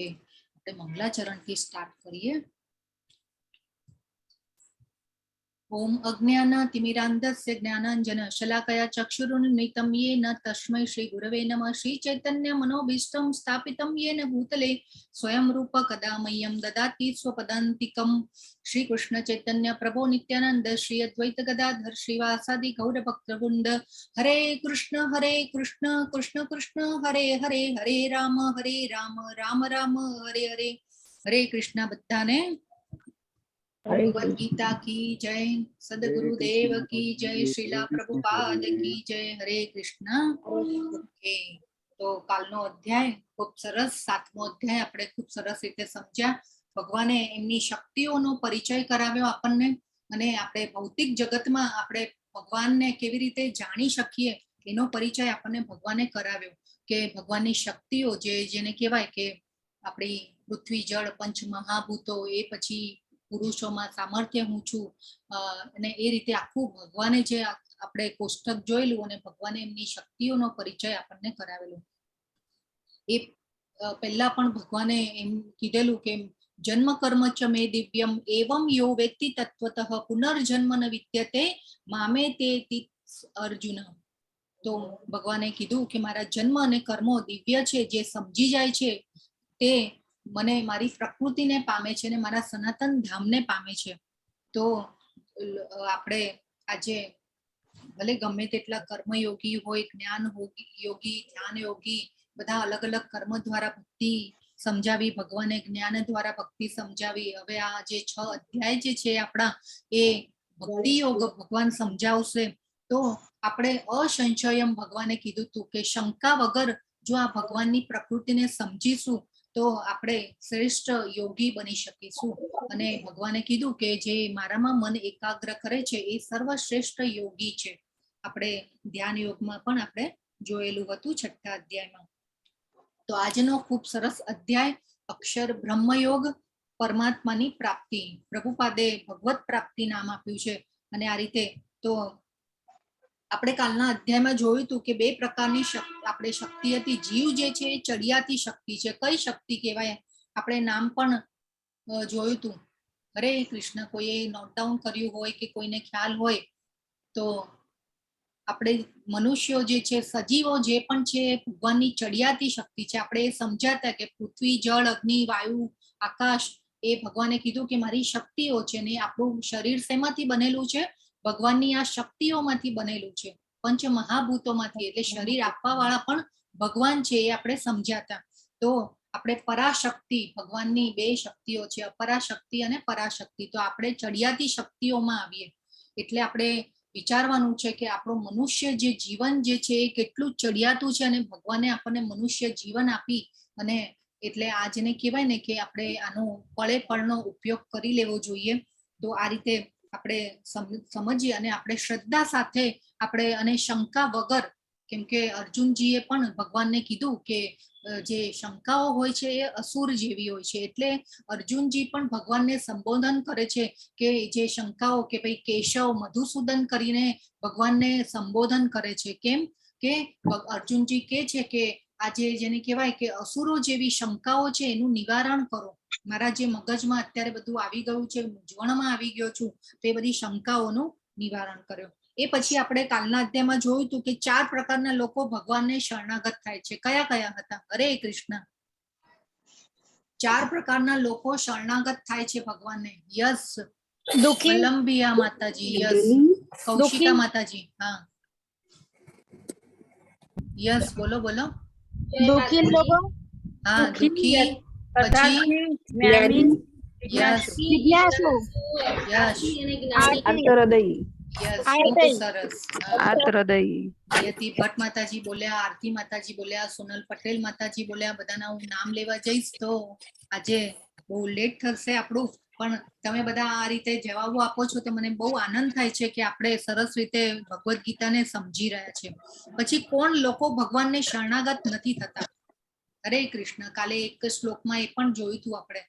Okay, આપણે મંગલાચરણથી start કરીએ. ओम अज्ञानातिमिरान्धस्य ज्ञानाञ्जन शलाकया चक्षुरुन्मिलितं येन तस्मै श्री गुरवे नमः. श्री चैतन्य मनोभीष्टं स्थापितं येन भूतले स्वयं रूप कदा मह्यं ददाति स्वपदान्तिकं. श्री कृष्ण चैतन्य प्रभो नित्यानंद श्री अद्वैत गदाधर श्रीवासादि गौरभक्तवृंद. हरे कृष्ण कृष्ण कृष्ण हरे हरे, हरे राम राम राम हरे हरे. हरे कृष्ण बधाने. भगवद गीता की जय, सदगुरुदेव की जय, श्रीला प्रभुपाद की जय. हरे कृष्ण. ओके, તો કાલનો અધ્યાય ખૂબ સરસ, 7મો અધ્યાય આપણે ખૂબ સરસ રીતે સમજ્યા. ભગવાને એમની શક્તિઓનો પરિચય કરાવ્યો આપણને, અને આપણે ભૌતિક જગતમાં આપણે ભગવાનને કેવી રીતે જાણી શકીએ એનો પરિચય આપણને ભગવાને કરાવ્યો. કે ભગવાનની શક્તિઓ જેને કહેવાય કે આપણી પૃથ્વી જળ પંચ મહાભૂતો, એ પછી પુરુષોમાં સામર્થ્ય હું છું, અને એ રીતે આખું ભગવાને જે આપણે કોષ્ટક જોયેલું અને ભગવાને એમની શક્તિઓનો પરિચય આપણને કરાવેલો. એ પહેલા પણ ભગવાને એમ કીધેલું કે જન્મ કર્મ ચ મે દિવ્યમ એવમ યો વેત્તિ તત્વતઃ પુનર્જન્મ ન વિદ્યતે મામે તે અર્જુન. તો ભગવાને કીધું કે મારા જન્મ અને કર્મો દિવ્ય છે, જે સમજી જાય છે તે મને મારી પ્રકૃતિને પામે છે અને મારા સનાતન ધામને પામે છે. તો આપણે આજે ભલે ગમે તેટલા કર્મયોગી હોય, જ્ઞાન યોગી, ધ્યાન યોગી, બધા અલગ અલગ કર્મ દ્વારા ભક્તિ સમજાવી, ભગવાને જ્ઞાન દ્વારા ભક્તિ સમજાવી. હવે આ જે 6 અધ્યાય જે છે આપણા, એ ભક્તિ યોગ ભગવાન સમજાવશે. તો આપણે અસંશયમ ભગવાને કીધું હતું કે શંકા વગર જો આ ભગવાનની પ્રકૃતિને સમજીશું તો આપણે શ્રેષ્ઠ યોગી બની શકીશું. અને ભગવાને કીધું કે જે મારામાં મન એકાગ્ર કરે છે એ સર્વશ્રેષ્ઠ યોગી છે. આપણે ધ્યાન યોગમાં પણ આપણે જોયેલું હતું 6થા અધ્યાયમાં. તો આજનો ખૂબ સરસ અધ્યાય અક્ષર બ્રહ્મયોગ, પરમાત્માની પ્રાપ્તિ. પ્રભુપાદે ભગવત પ્રાપ્તિ નામ આપ્યું છે. અને આ રીતે તો આપણે કાલના અધ્યાયમાં જોયું હતું કે 2 પ્રકારની આપણે શક્તિ હતી. જીવ જે છે એ ચડિયાતી શક્તિ છે. કઈ શક્તિ કહેવાય? આપણે નામ પણ જોયું હતું. હરે કૃષ્ણ. કોઈએ નોટ ડાઉન કર્યું હોય કે કોઈને ખ્યાલ હોય તો આપણે મનુષ્યો જે છે, સજીવો જે પણ છે, ભગવાનની ચડિયાતી શક્તિ છે. આપણે એ સમજાતા કે પૃથ્વી જળ અગ્નિ વાયુ આકાશ એ ભગવાને કીધું કે મારી શક્તિઓ છે. ને આપણું શરીર શેમાંથી બનેલું છે? ભગવાનની આ શક્તિઓમાંથી બનેલું છે, પંચ મહાભૂતોમાંથી. એટલે શરીર આપવા વાળા પણ ભગવાન છે, એ આપણે સમજાતા. તો આપણે પરાશક્તિ, ભગવાનની 2 શક્તિઓ છે, અપરાશક્તિ અને પરાશક્તિ. તો આપણે ચડિયાતી શક્તિઓમાં આવીએ. એટલે આપણે વિચારવાનું છે કે આપણું મનુષ્ય જે જીવન જે છે એ કેટલું ચડિયાતું છે, અને ભગવાને આપણને મનુષ્ય જીવન આપી. અને એટલે આ જેને કહેવાય ને કે આપણે આનો પળે પળનો ઉપયોગ કરી લેવો જોઈએ. તો આ રીતે આપણે સમજીએ અને આપણે શ્રદ્ધા સાથે આપણે, અને શંકા વગર, કેમ કે અર્જુનજીએ પણ ભગવાનને કીધું કે જે શંકાઓ હોય છે એ અસુર જેવી હોય છે. એટલે અર્જુનજી પણ ભગવાનને સંબોધન કરે છે કે જે શંકાઓ, કે ભાઈ કેશવ મધુસૂદન કરીને ભગવાનને સંબોધન કરે છે. કેમ કે અર્જુનજી કે છે કે આજે જેને કહેવાય કે અસુરો જેવી શંકાઓ છે એનું નિવારણ કરો. મારા જે મગજમાં અત્યારે બધું આવી ગયું છે, મૂંઝવણમાં આવી ગયો છું, તો એ બધી શંકાઓનું નિવારણ કર્યો. એ પછી આપણે કાલના અધ્યાયમાં જોયું હતું કે 4 પ્રકારના લોકો ભગવાનને શરણાગત થાય છે. કયા કયા હતા? હરે કૃષ્ણ. 4 પ્રકારના લોકો શરણાગત થાય છે ભગવાનને. યસ, વલ્લંભિયા માતાજી. યસ, કૌશિકા માતાજી. હા, યસ, બોલો બોલો. દુઃખી લોકો, હા, દુઃખી, પછી જ્ઞાની, યસ, જિજ્ઞાસુ, યસ, આર્તી, યસ, ખૂબ સરસ. આર્તહૃદયી. યતિ ભટ્ટ માતાજી બોલ્યા, આરતી માતાજી બોલ્યા, સોનલ પટેલ માતાજી બોલ્યા. બધાના હું નામ લેવા જઈશ તો આજે બહુ લેટ થશે આપણું. પણ તમે બધા આ રીતે જવાબો આપો છો તો મને બહુ આનંદ થાય છે કે આપણે સરસ રીતે ભગવદ્ ગીતાને સમજી રહ્યા છે. પછી કોણ લોકો ભગવાનને શરણાગત નથી થતા? હરે કૃષ્ણ. કાલે એક શ્લોકમાં એ પણ જોયું હતું આપણે.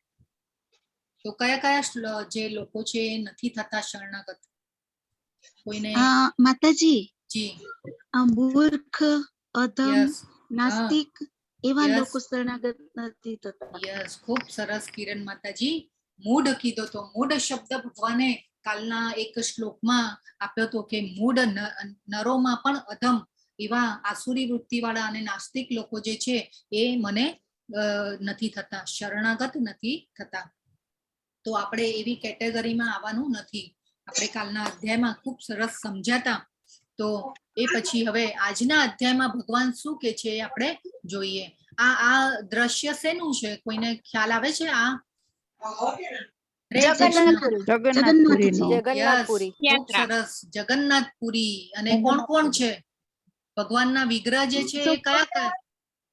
તો કયા કયા જે લોકો છે એ નથી થતા શરણાગત? કોઈને? માતાજી, જી. મૂર્ખ, અધમ, યસ, નાસ્તિક, એવા Yes. લોકો શરણાગત નથી થતા. યસ, ખૂબ સરસ કિરણ માતાજી. મૂઢ કીધો તો મૂઢ શબ્દ ભગવાને કાલના એક શ્લોકમાં આપ્યો તો કે મૂઢ નરોમાં પણ અધમ એવા આસુરી વૃત્તિ વાળા અને નાસ્તિક લોકો જે છે એ મને નથી થતા, શરણાગત નથી થતા. તો આપણે એવી કેટેગરીમાં આવવાનું નથી. આપણે કાલના અધ્યાયમાં ખૂબ સરસ સમજાતા. તો એ પછી હવે આજના અધ્યાયમાં ભગવાન શું કે છે એ આપણે જોઈએ. આ દ્રશ્ય શેનું છે? કોઈને ખ્યાલ આવે છે? આ જગન્નાથપુરીનો. જગન્નાથપુરી ખૂબ સરસ, જગન્નાથપુરી. અને કોણ કોણ છે? ભગવાનના વિગ્રહ જે છે એ કયા કયા?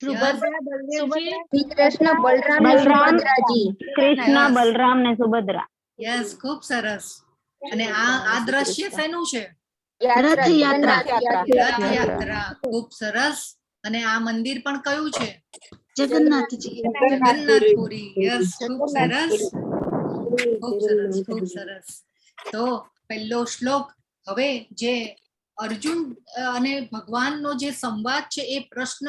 કૃષ્ણ બલરામ ને સુભદ્રાજી. કૃષ્ણ, બલરામ ને સુભદ્રા. યસ, ખૂબ સરસ. અને આ દ્રશ્ય શેનું છે? રથયાત્રા. રથયાત્રા. ખૂબ સરસ. અને આ મંદિર પણ કયું છે? જગન્નાથજી. જગન્નાથપુરી. યસ, ખૂબ સરસ, ખૂબ સરસ, ખૂબ સરસ. તો પહેલો શ્લોક. હવે જે અર્જુન અને ભગવાનનો જે સંવાદ છે એ પ્રશ્ન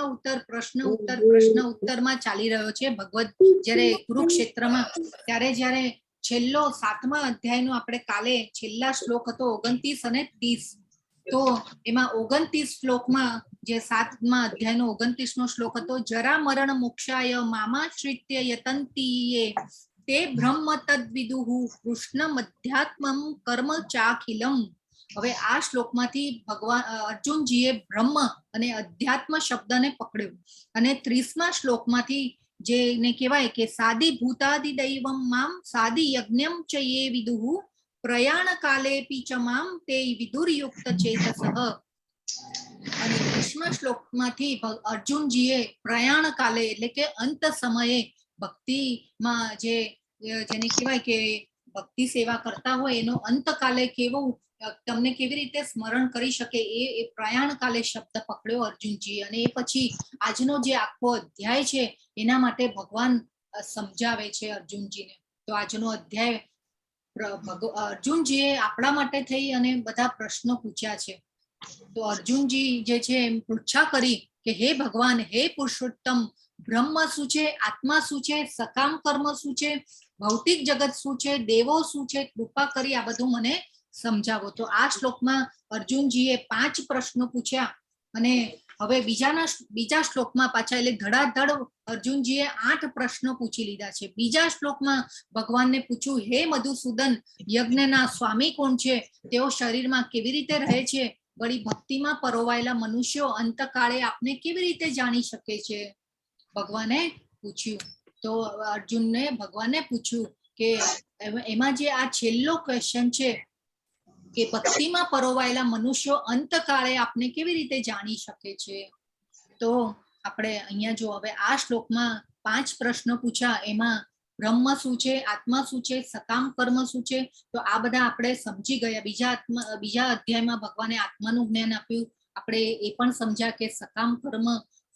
ઉત્તરમાં ચાલી રહ્યો છે. ભગવદ જ્યારે કુરુક્ષેત્રમાં, ત્યારે જ્યારે છેલ્લો 7મા અધ્યાયનો આપણે કાલે છેલ્લા શ્લોક હતો 29 અને 30. તો એમાં 29 શ્લોકમાં જે 7મા અધ્યાયનો 29નો શ્લોક હતો, જરા મરણ મોક્ષાય મામાશ્રિત્ય યતંતીયે તે બ્રહ્મ તદ્વિદુહુ કૃષ્ણ મધ્યાત્મમ કર્મ ચાખિલમ. હવે આ શ્લોકમાંથી ભગવાન અર્જુનજીએ બ્રહ્મ અને અધ્યાત્મ શબ્દને પકડ્યો. અને 30મા શ્લોકમાંથી જેને કહેવાય કે સાદી ભૂતાદિ દૈવમ મામ સાદી યજ્ઞમ ચ યે વિદુહુ પ્રયાણ કાલેપી ચ મામ તે વિદુર્યુક્ત ચેતસઃ. અને 30મા શ્લોકમાંથી અર્જુનજીએ પ્રયાણ કાલે એટલે કે અંત સમયે ભક્તિમાં જેને કહેવાય કે ભક્તિ સેવા કરતા હોય એનો અંતકાલે કેવું તમને કેવી રીતે સ્મરણ કરી શકે એ પ્રયાણ કાલે શબ્દ પકડ્યો અર્જુનજી. અને એ પછી આજનો જે આખો અધ્યાય છે એના માટે ભગવાન સમજાવે છે અર્જુનજીને. તો આજનો અધ્યાય અર્જુનજીએ આપણા માટે થઈ અને બધા પ્રશ્નો પૂછ્યા છે. તો અર્જુનજી જે છે એમ પૃચ્છા કરી કે હે ભગવાન, હે પુરુષોત્તમ, બ્રહ્મ શું છે, આત્મા શું છે, સકામ કર્મ શું છે, ભૌતિક જગત શું છે, દેવો શું છે, કૃપા કરી આ બધું મને સમજાવો. તો આ શ્લોકમાં અર્જુનજીએ 5 પ્રશ્નો પૂછ્યા. અને હવે બીજા શ્લોકમાં પાછા એટલે ધડાધડ અર્જુનજીએ 8 પ્રશ્નો પૂછી લીધા છે. બીજા શ્લોકમાં ભગવાનને પૂછ્યું, હે મધુસૂદન, યજ્ઞના સ્વામી કોણ છે, તેઓ શરીરમાં કેવી રીતે રહે છે, વળી ભક્તિમાં પરોવાયેલા મનુષ્યો અંતકાળે આપને કેવી રીતે જાણી શકે છે, ભગવાને પૂછ્યું. તો અર્જુનને ભગવાને પૂછ્યું કે એમાં જે આ છેલ્લો ક્વેશ્ચન છે કે ભક્તિમાં પરોવાયેલા મનુષ્યો અંતકાળે આપને કેવી રીતે જાણી શકે છે. તો આપણે અહીંયા જો હવે આ શ્લોકમાં 5 પ્રશ્નો પૂછ્યા. એમાં બ્રહ્મ શું છે, આત્મા શું છે, સકામ કર્મ શું છે, તો આ બધા આપણે સમજી ગયા. બીજા અધ્યાયમાં ભગવાને આત્માનું જ્ઞાન આપ્યું. આપણે એ પણ સમજ્યા કે સકામ કર્મ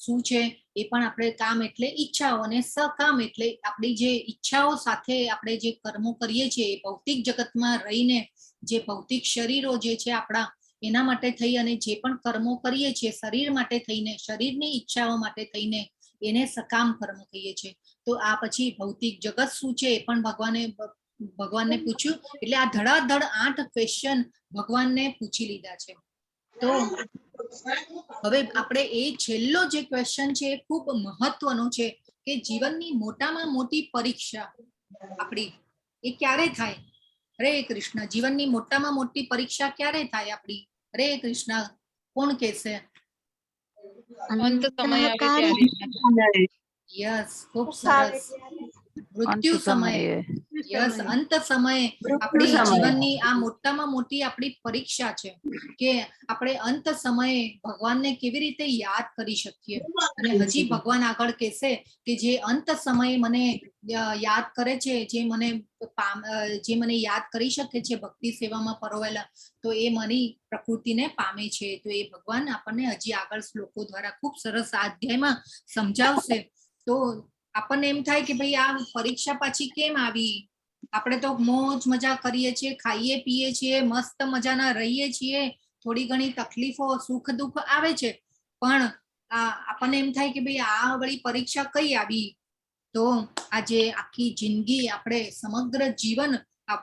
શું છે. એ પણ આપણે કામ એટલે ઈચ્છાઓ અને સકામ એટલે આપણી જે ઈચ્છાઓ સાથે આપણે જે કર્મો કરીએ છીએ ભૌતિક જગતમાં રહીને, જે ભૌતિક શરીરો જે છે આપણા એના માટે થઈ અને જે પણ કર્મો કરીએ છીએ શરીર માટે થઈને, શરીરની ઈચ્છાઓ માટે થઈને, એને સકામ કર્મ કહીએ છીએ. તો આ પછી ભૌતિક જગત શું છે એ પણ ભગવાનને પૂછ્યું. એટલે આ ધડાધડ 8 ક્વેશ્ચન ભગવાનને પૂછી લીધા છે. તો હવે આપણે એ છેલ્લો જે ક્વેશ્ચન છે એ ખૂબ મહત્વનો છે કે જીવનની મોટામાં મોટી પરીક્ષા આપણી એ ક્યારે થાય? હરે કૃષ્ણ, જીવનની મોટામાં મોટી પરીક્ષા ક્યારે થાય આપણી? હરે કૃષ્ણ, કોણ કહેશે? યસ, ખૂબ સરસ, મૃત્યુ સમયે. યસ, અંત સમયે આપણી જીવનની આ મોટામાં મોટી આપણી પરીક્ષા છે કે આપણે અંત સમયે ભગવાનને કેવી રીતે યાદ કરી શકીએ. અને હજી ભગવાન આગળ કહેશે કે જે અંત સમયે મને યાદ કરે છે, જે મને યાદ કરી શકે છે ભક્તિ સેવામાં પરોવાયેલા, તો એ મારી પ્રકૃતિને પામે છે. તો એ ભગવાન આપણને હજી આગળ શ્લોકો દ્વારા ખૂબ સરસ આ અધ્યાયમાં સમજાવશે. તો આપણને એમ થાય કે ભાઈ આ પરીક્ષા પાછી કેમ આવી? આપણે તો મોજ મજા કરીએ છીએ, ખાઈએ પીએ છીએ, મસ્ત મજાના રહીએ છીએ, થોડી ઘણી તકલીફો સુખ દુઃખ આવે છે, પણ આપણને એમ થાય કે ભાઈ આ વળી પરીક્ષા કઈ આવી, તો આજે આખી જિંદગી આપણે સમગ્ર જીવન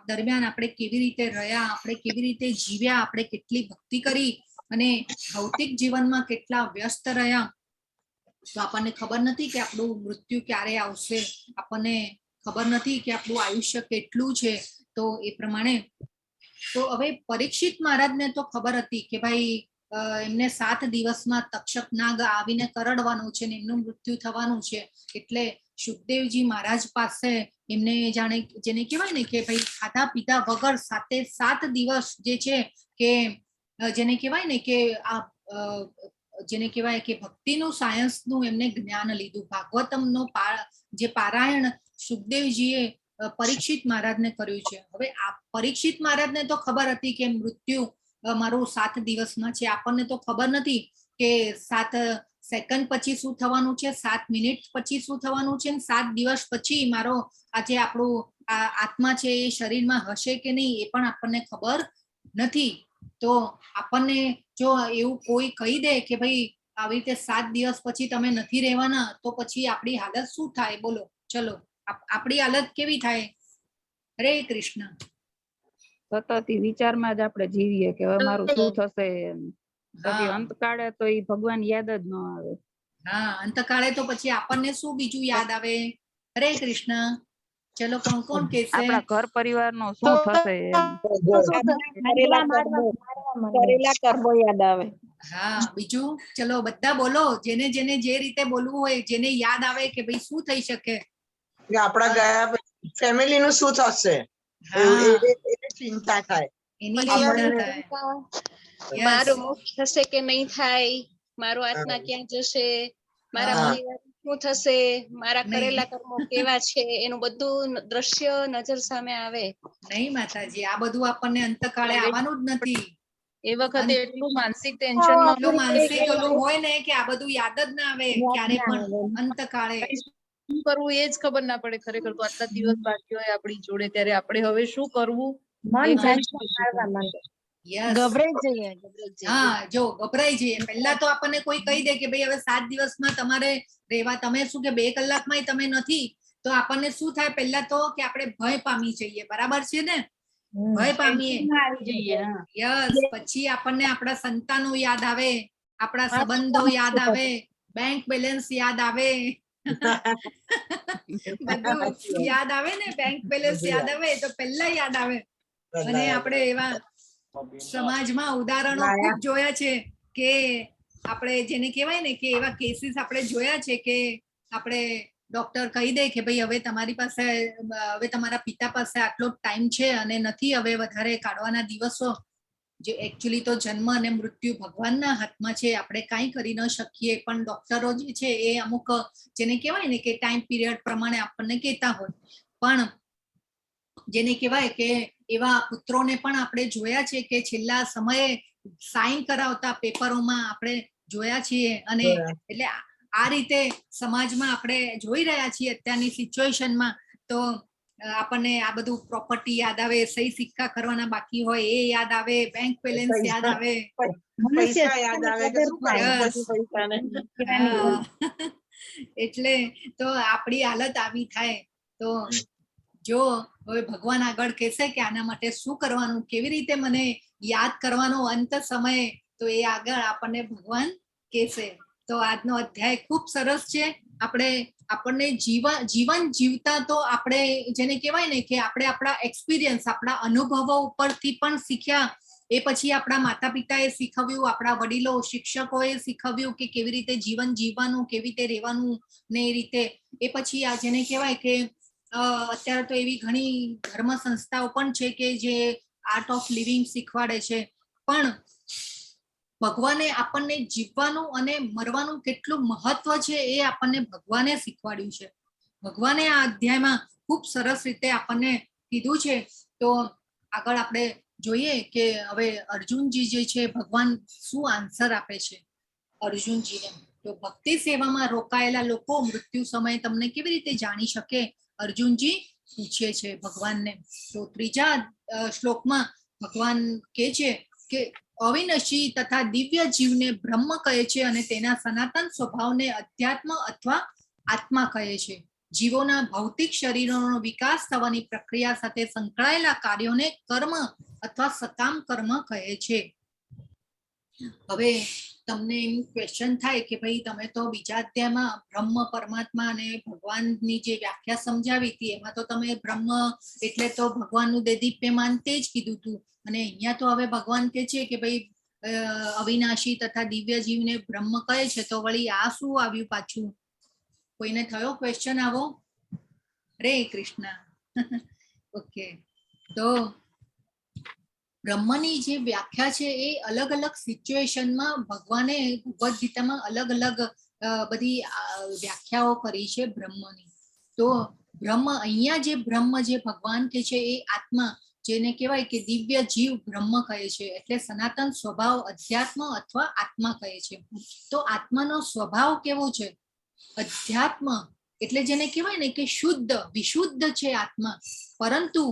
દરમિયાન આપણે કેવી રીતે રહ્યા, આપણે કેવી રીતે જીવ્યા, આપણે કેટલી ભક્તિ કરી અને ભૌતિક જીવનમાં કેટલા વ્યસ્ત રહ્યા, તો આપણને ખબર નથી કે આપણું મૃત્યુ ક્યારે આવશે, આપણને ખબર નથી કે આપણું આયુષ્ય કેટલું છે. તો એ પ્રમાણે તો હવે પરીક્ષિત મહારાજને તો ખબર હતી કે ભાઈ એમને 7 દિવસમાં તક્ષક નાગ આવીને કરડવાનું છે ને એમનું મૃત્યુ થવાનું છે. એટલે સુખદેવજી મહારાજ પાસે એમને જાણે જેને કહેવાય ને કે ભાઈ ખાધા પીધા વગર 7 દિવસ જે છે કે જેને કહેવાય ને કે આ જેને કહેવાય કે ભક્તિનું સાયન્સનું એમને જ્ઞાન લીધું. ભાગવતમનો જે પારાયણ સુખદેવજીએ પરીક્ષિત મહારાજને કર્યું છે. હવે આ પરીક્ષિત મહારાજને તો ખબર હતી કે મૃત્યુ મારું 7 દિવસમાં છે. આપણને તો ખબર નથી કે 7 સેકન્ડ પછી શું થવાનું છે, 7 મિનિટ પછી શું થવાનું છે, 7 દિવસ પછી મારો આજે આપણું આત્મા છે એ શરીરમાં હશે કે નહીં એ પણ આપણને ખબર નથી. તો આપણને જો એવું કોઈ કહી દે કે ભાઈ આવી રીતે 7 દિવસ પછી તમે નથી રહેવાના, તો પછી આપણી હાલત શું થાય બોલો? ચલો આપણી હાલત કેવી થાય? હરે કૃષ્ણ. સતત વિચારમાં જ આપણે જીવીએ કે હવે મારું શું થશે. પછી અંતકાળે તો એ ભગવાન યાદ જ ન આવે. હા, અંતકાળે તો પછી આપણને શું બીજું યાદ આવે? હરે કૃષ્ણ. ચલો કોણ કહેશે? આપણા ઘર પરિવાર નો શું થશે? કરેલા કર્મો યાદ આવે. હા, બીજું ચલો બધા બોલો, જેને જેને જે રીતે બોલવું હોય, જેને યાદ આવે કે ભાઈ શું થઈ શકે. આપણા ગયા ફેમિલી નું શું થશે એની ચિંતા થાય. એની ચિંતા થાય. મારું મોક્ષ થશે કે નહીં થાય, મારો આત્મા ક્યાં જશે, મારા પરિવાર શું થશે, મારા કરેલા કર્મો કેવા છે, એનું બધું દ્રશ્ય નજર સામે આવે. નહીં માતાજી, આ બધું આપણને અંતકાળે આવવાનું જ નથી. એ વખતે એટલું માનસિક ટેન્શનમાં માનસિક ઓલું હોય ને કે આ બધું યાદ જ ના આવે ક્યારે પણ અંતકાળે. શું કરવું એ જ ખબર ના પડે. ખરેખર તો આટલા દિવસ બાકી હોય આપણી જોડે, ત્યારે આપણે હવે શું કરવું ગભરાઈ જઈએ. પહેલા તો આપણને કોઈ કહી દે કે ભાઈ હવે 7 દિવસમાં તમારે રહેવા, તમે શું કે 2 કલાકમાં તમે નથી, તો આપણને શું થાય? પહેલા તો કે આપણે ભય પામી જઈએ. બરાબર છે ને? ભય પામીએ. યસ. પછી આપણને આપણા સંતાનો યાદ આવે, આપણા સંબંધો યાદ આવે, બેંક બેલેન્સ યાદ આવે, બધું યાદ આવે ને. બેંક બેલેન્સ યાદ આવે તો પહેલા યાદ આવે. અને આપણે એવા સમાજમાં ઉદાહરણો ખૂબ જોયા છે કે આપણે જેને કહેવાય ને કે એવા કેસીસ આપણે જોયા છે કે આપણે ડોક્ટર કહી દે કે ભાઈ હવે તમારી પાસે, હવે તમારા પિતા પાસે આટલો ટાઈમ છે અને નથી હવે વધારે કાઢવાના દિવસો. જે એકચ્યુઅલી તો જન્મ અને મૃત્યુ ભગવાનના હાથમાં છે, આપણે કાંઈ કરી ન શકીએ. પણ ડોક્ટરો જે છે એ અમુક જેને કહેવાય ને કે ટાઈમ પીરિયડ પ્રમાણે આપણને કહેતા હોય. પણ જેને કહેવાય કે એવા પુત્રોને પણ આપણે જોયા છે કે છેલ્લા સમયે સાઈન કરાવતા પેપરોમાં આપણે જોયા છીએ. અને એટલે આ રીતે સમાજમાં આપણે જોઈ રહ્યા છીએ અત્યારની સિચ્યુએશનમાં. તો આપણને આ બધું પ્રોપર્ટી યાદ આવે, સહી સિક્કા કરવાના બાકી હોય એ યાદ આવે, બેંક બેલેન્સ યાદ આવે, પૈસા યાદ આવે કે શું કરવું પૈસાને. એટલે તો આપણી હાલત આવી થાય. તો જો હવે ભગવાન આગળ કહેશે કે આના માટે શું કરવાનું, કેવી રીતે મને યાદ કરવાનો અંત સમયે, તો એ આગળ આપણને ભગવાન કહેશે. તો આજનો અધ્યાય ખૂબ સરસ છે. આપણને જીવન જીવતા તો આપણે જેને કહેવાય ને કે આપણે આપણા એક્સપિરિયન્સ, આપણા અનુભવો ઉપરથી પણ શીખ્યા. એ પછી આપણા માતા પિતાએ શીખવ્યું, આપણા વડીલો શિક્ષકોએ શીખવ્યું કે કેવી રીતે જીવન જીવવાનું, કેવી રીતે રહેવાનું ને એ રીતે. એ પછી આ જેને કહેવાય કે અત્યારે તો એવી ઘણી ધર્મ સંસ્થાઓ પણ છે કે જે આર્ટ ઓફ લિવિંગ શીખવાડે છે. પણ ભગવાને આપણને જીવવાનું અને મરવાનું કેટલું મહત્વ છે એ આપણને ભગવાને શીખવાડ્યું છે. ભગવાને આ અધ્યાયમાં ખૂબ સરસ રીતે આપણને કીધું છે. તો આગળ આપણે જોઈએ કે હવે અર્જુનજી જે છે ભગવાન શું આન્સર આપે છે અર્જુનજીને. તો ભક્તિ સેવામાં રોકાયેલા લોકો મૃત્યુ સમયે તમને કેવી રીતે જાણી શકે, અર્જુનજી પૂછે છે ભગવાનને. તો 3જા શ્લોકમાં ભગવાન કહે છે કે અવિનશી તથા દિવ્ય જીવને બ્રહ્મ કહે છે અને તેના સનાતન સ્વભાવને અધ્યાત્મ અથવા આત્મા કહે છે. જીવોના ભૌતિક શરીરોનો વિકાસ થવાની પ્રક્રિયા સાથે સંકળાયેલા કાર્યોને કર્મ અથવા સકામ કર્મ કહે છે. હવે તમને એમ ક્વેશ્ચન થાય કે ભાઈ તમે તો બીજા અધ્યાયમાં બ્રહ્મ પરમાત્મા અને ભગવાનની જે વ્યાખ્યા સમજાવી હતી એમાં તો તમે બ્રહ્મ એટલે તો ભગવાનનું દેદીપ્યમાન તે જ કીધું હતું, અને અહીંયા તો હવે ભગવાન કે છે કે ભાઈ અવિનાશી તથા દિવ્ય જીવને બ્રહ્મ કહે છે, તો વળી આ શું આવ્યું પાછું? કોઈને થયો ક્વેશ્ચન આવો? હરે કૃષ્ણ. ઓકે, તો બ્રહ્મની જે વ્યાખ્યા છે એ અલગ અલગ સિચ્યુએશનમાં ભગવાને ભગવદ ગીતામાં અલગ અલગ બધી વ્યાખ્યાઓ કરી છે બ્રહ્મની. તો બ્રહ્મ અહીંયા જે બ્રહ્મ જે ભગવાન કે છે એ આત્મા, જેને કહેવાય કે દિવ્ય જીવ બ્રહ્મ કહે છે, એટલે સનાતન સ્વભાવ અધ્યાત્મ અથવા આત્મા કહે છે. તો આત્માનો સ્વભાવ કેવો છે? અધ્યાત્મ એટલે જેને કહેવાય ને કે શુદ્ધ વિશુદ્ધ છે આત્મા, પરંતુ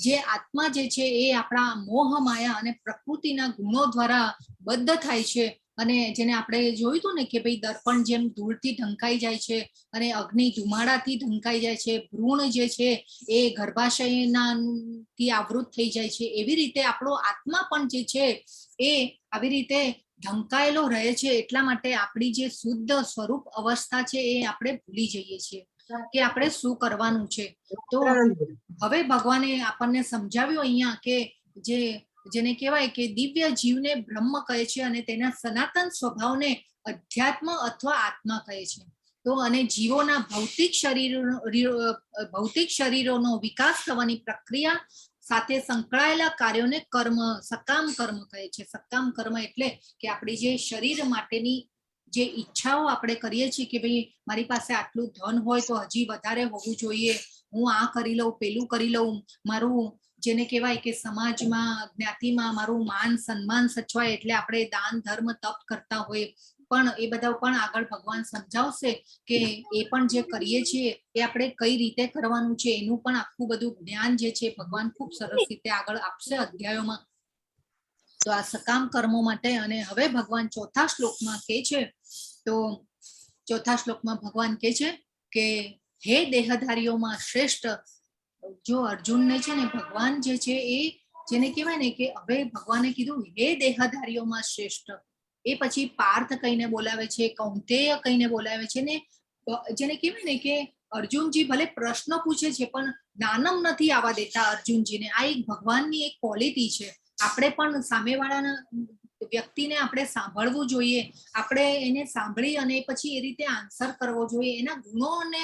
જે આત્મા જે છે એ આપણા મોહ માયા અને પ્રકૃતિના ગુણો દ્વારા બદ્ધ થાય છે, અને જેને આપણે જોયું હતું ને કે ભાઈ દર્પણ જેમ ધૂળથી ઢંકાઈ જાય છે અને અગ્નિ ધુમાડાથી ઢંકાઈ જાય છે, ભ્રૂણ જે છે એ ગર્ભાશયથી આવૃત થઈ જાય છે, એવી રીતે આપણો આત્મા પણ જે છે એ આવી રીતે ઢંકાયેલો રહે છે. એટલા માટે આપણી જે શુદ્ધ સ્વરૂપ અવસ્થા છે એ આપણે ભૂલી જઈએ છીએ કે આપણે શું કરવાનું છે. તો હવે ભગવાને આપણને સમજાવ્યું અહીંયા કે જેને કહેવાય કે દિવ્ય જીવને બ્રહ્મ કહે છે અને તેના સનાતન સ્વભાવને અધ્યાત્મ અથવા આત્મા કહે છે. તો અને જીવોના ભૌતિક શરીરોનો વિકાસ થવાની પ્રક્રિયા સાથે સંકળાયેલા કાર્યોને કર્મ સકામ કર્મ કહે છે. સકામ કર્મ એટલે કે આપણી જે શરીર માટેની જે ઈચ્છાઓ આપણે કરીએ છીએ કે ભાઈ મારી પાસે આટલું ધન હોય તો હજી વધારે હોવું જોઈએ, હું આ કરી લઉં પેલું કરી લઉં, મારું જેને કહેવાય કે સમાજમાં જ્ઞાતિમાં મારું માન સન્માન સચવાય એટલે આપણે દાન ધર્મ તપ કરતા હોઈએ, પણ એ બધા પણ આગળ ભગવાન સમજાવશે કે એ પણ જે કરીએ છીએ એ આપણે કઈ રીતે કરવાનું છે એનું પણ આખું બધું જ્ઞાન જે છે ભગવાન ખૂબ સરસ રીતે આગળ આપશે અધ્યાયોમાં. તો આ સકામ કર્મો માટે. અને હવે ભગવાન ચોથા શ્લોકમાં કે છે, તો ચોથા શ્લોકમાં ભગવાન કે છે કે હે દેહધારીઓમાં શ્રેષ્ઠ, જો અર્જુનને છે ને ભગવાન જે છે એ જેને કહેવાય ને કે હવે ભગવાને કીધું હે દેહધારીઓમાં શ્રેષ્ઠ, એ પછી પાર્થ કહીને બોલાવે છે, કૌંતેય કહીને બોલાવે છે, ને જેને કહેવાય ને કે અર્જુનજી ભલે પ્રશ્ન પૂછે છે પણ નાનમ નથી આવવા દેતા અર્જુનજીને. આ એક ભગવાનની એક ક્વોલિટી છે. આપણે પણ સામેવાળાના વ્યક્તિને આપણે સાંભળવું જોઈએ, આપણે એને સાંભળી અને પછી એ રીતે આન્સર કરવો જોઈએ, એના ગુણોને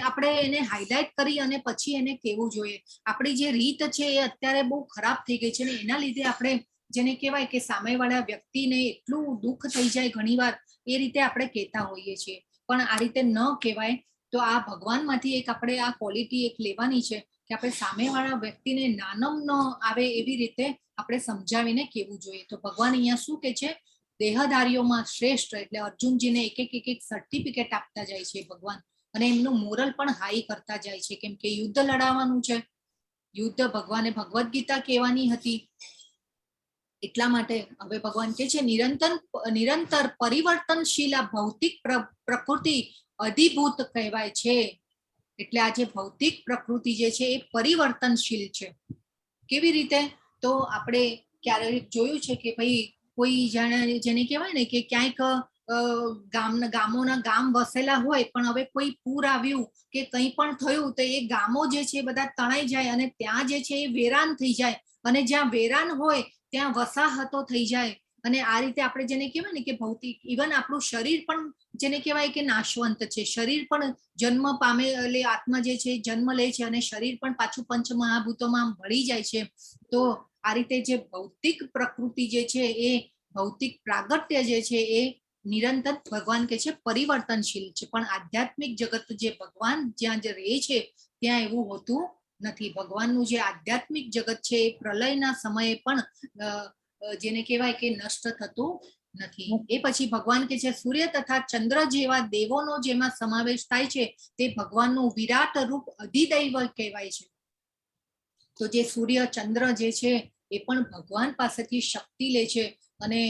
આપણે એને હાઇલાઇટ કરી અને પછી એને કહેવું જોઈએ. આપણી જે રીત છે એ અત્યારે બહુ ખરાબ થઈ ગઈ છે ને એના લીધે આપણે જેને કહેવાય કે સામેવાળા વ્યક્તિને એટલું દુઃખ થઈ જાય ઘણીવાર, એ રીતે આપણે કહેતા હોઈએ છીએ, પણ આ રીતે ન કહેવાય. તો આ ભગવાનમાંથી એક આપણે આ ક્વોલિટી એક લેવાની છે કે આપણે સામેવાળા વ્યક્તિને નાનમ ન આવે એવી રીતે આપણે સમજાવીને કહેવું જોઈએ. તો ભગવાન અહીંયા શું કે છે? દેહધારીઓમાં શ્રેષ્ઠ એટલે અર્જુનજીને એક એક સર્ટિફિકેટ આપતા જાય છે ભગવાન, અને એમનું મોરલ પણ હાઈ કરતા જાય છે, કેમ કે યુદ્ધ લડાવવાનું છે. યુદ્ધ ભગવાને ભગવદ ગીતા કહેવાની હતી, એટલા માટે હવે ભગવાન કે છે નિરંતર પરિવર્તનશીલ આ ભૌતિક પ્રકૃતિ અધિભૂત કહેવાય છે. એટલે આ જે ભૌતિક પ્રકૃતિ જે છે એ પરિવર્તનશીલ છે. કેવી રીતે? તો આપણે ક્યારેક જોયું છે કે ભાઈ કોઈ જેને કહેવાય ને કે ક્યાંક ગામ વસેલા હોય પણ હવે કોઈ પૂર આવ્યું કે કંઈ પણ થયું તો એ ગામો જે છે બધા તણાઈ જાય અને ત્યાં જે છે એ વેરાન થઈ જાય, અને જ્યાં વેરાન હોય ત્યાં વસાહતો થઈ જાય. અને આ રીતે આપણે જેને કહેવાય ને કે ભૌતિક, ઇવન આપણું શરીર પણ જેને કહેવાય કે નાશવંત છે. શરીર પણ જન્મ પામે એટલે આત્મા જે છે જન્મ લે છે અને શરીર પણ પાછું પંચ મહાભૂતોમાં ભળી જાય છે. તો આ રીતે જે ભૌતિક પ્રકૃતિ જે છે એ ભૌતિક પ્રાગટ્ય જે છે એ નિરંતર ભગવાન કે છે પરિવર્તનશીલ છે, પણ આધ્યાત્મિક જગત જે ભગવાન જ્યાં જે રહે છે ત્યાં એવું હોતું નથી. ભગવાનનું જે આધ્યાત્મિક જગત છે એ પ્રલયના સમયે પણ જેને કહેવાય કે નષ્ટ થતું નથી. એ પછી ભગવાન કે છે સૂર્ય તથા ચંદ્ર જેવા દેવોનો જેમાં સમાવેશ થાય છે તે ભગવાનનું વિરાટ રૂપ અધિદૈવ કહેવાય છે. તો જે સૂર્ય ચંદ્ર જે છે એ પણ ભગવાન પાસેથી શક્તિ લે છે અને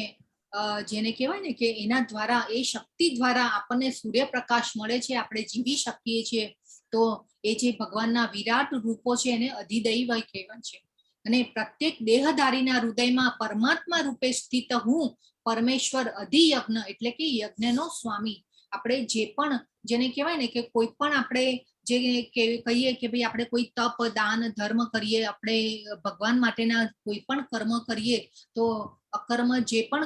જેને કહેવાય ને કે એના દ્વારા, એ શક્તિ દ્વારા આપણને સૂર્યપ્રકાશ મળે છે, આપણે જીવી શકીએ છીએ. તો એ જે ભગવાનના વિરાટ રૂપો છે એને અધિદૈવ કહેવાય છે. અને પ્રત્યેક દેહધારીના હૃદયમાં પરમાત્મા રૂપે સ્થિત હું પરમેશ્વર અધિયજ્ઞ એટલે કે યજ્ઞનો સ્વામી. આપણે જે પણ જેને કહેવાય ને કે કોઈ પણ આપણે જે કહીએ કે ભાઈ આપણે કોઈ તપ દાન ધર્મ કરીએ, આપણે ભગવાન માટેના કોઈ પણ કર્મ કરીએ, તો અકર્મ જે પણ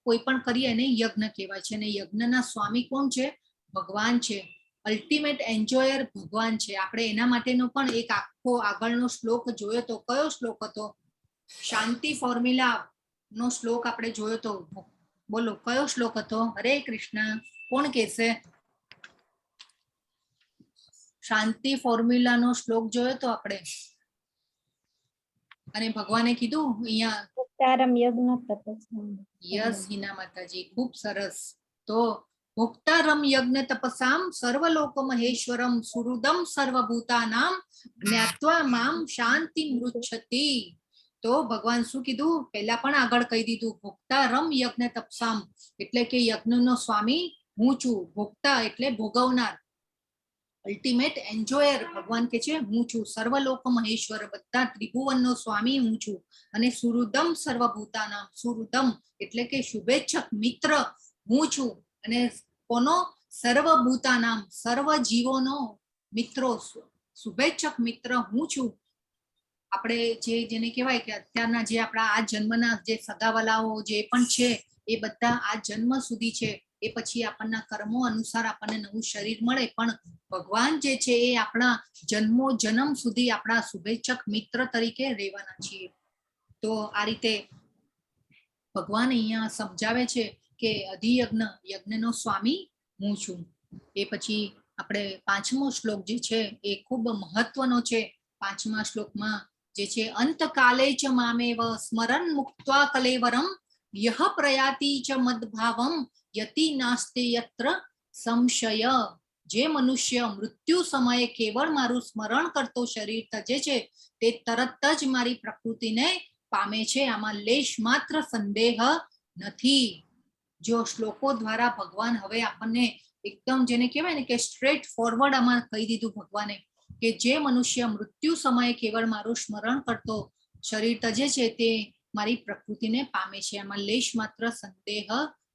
કોઈ પણ કરીએ એને યજ્ઞ કહેવાય છે. અને યજ્ઞના સ્વામી કોણ છે? ભગવાન છે. અલ્ટિમેટ એન્જોયર ભગવાન છે. આપણે એના માટેનો પણ એક આખો આગળનો શ્લોક જોયો તો. કયો શ્લોક હતો? શાંતિ ફોર્મ્યુલા નો શ્લોક આપણે જોયો તો. બોલો કયો શ્લોક હતો? હરે કૃષ્ણ, કોણ કહેશે? શાંતિ ફોર્મ્યુલા નો શ્લોક જોયો તો આપણે. અને ભગવાને કીધું અહીંયા, યસ હિના માતાજી, ખૂબ સરસ. તો ભોક્તારમ યજ્ઞ તપસામ સર્વલોક મહેશ્વરમ સુહૃદમ સર્વભૂતાનામ જ્ઞાત્વા મામ શાંતિ મૃચ્છતિ. તો ભગવાન શું કીધું? પહેલા પણ આગળ કહી દીધું. ભોક્તારમ યજ્ઞ તપસામ એટલે કે યજ્ઞનો સ્વામી હું છું. ભોક્તા એટલે ભોગવનાર, અલ્ટિમેટ એન્જોયર ભગવાન કે છે હું છું. સર્વલોક મહેશ્વર બધા ત્રિભુવનનો સ્વામી હું છું. અને સુહૃદમ સર્વભૂતાનામ, સુહૃદમ એટલે કે શુભેચ્છક મિત્ર હું છું. અને કોનો? સર્વભૂતાનામ, સર્વ જીવોનો મિત્રો, શુભેચ્છક મિત્ર હું છું. આપણે જેને કહેવાય કે અત્યારના જે આપણા આ જન્મના જે સગાવાલાઓ જે પણ છે એ બધા આ જન્મ સુધી છે. એ પછી આપણના કર્મો અનુસાર આપણને નવું શરીર મળે, પણ ભગવાન જે છે એ આપણા જન્મો જન્મ સુધી આપણા શુભેચ્છક મિત્ર તરીકે રહેવાના છીએ. તો આ રીતે ભગવાન અહીંયા સમજાવે છે કે અધિયજ્ઞ, યજ્ઞનો સ્વામી હું છું. એ પછી આપણે 5મો શ્લોક જે છે એ ખૂબ મહત્વનો છે. 5મા શ્લોકમાં જે છે અંતકાલે ચ મામેવ સ્મરન મુક્ત્વા કલેવરમ યહ પ્રયાતિ ચ મદભાવમ યતિ નાસ્તે યત્ર સંશય. જે મનુષ્ય મૃત્યુ સમયે કેવળ મારું સ્મરણ કરતો શરીર તજે છે તે તરત જ મારી પ્રકૃતિને પામે છે. આમાં લેશ માત્ર સંદેહ નથી. જો શ્લોકો દ્વારા ભગવાન હવે આપણને એકદમ જેને કહેવાય ને કે સ્ટ્રેટ ફોરવર્ડ આમાં કહી દીધું ભગવાને કે જે મનુષ્ય મૃત્યુ સમયે કેવળ મારું સ્મરણ કરતો શરીર તજે છે તે મારી પ્રકૃતિને પામે છે. આમાં લેશ માત્ર સંદેહ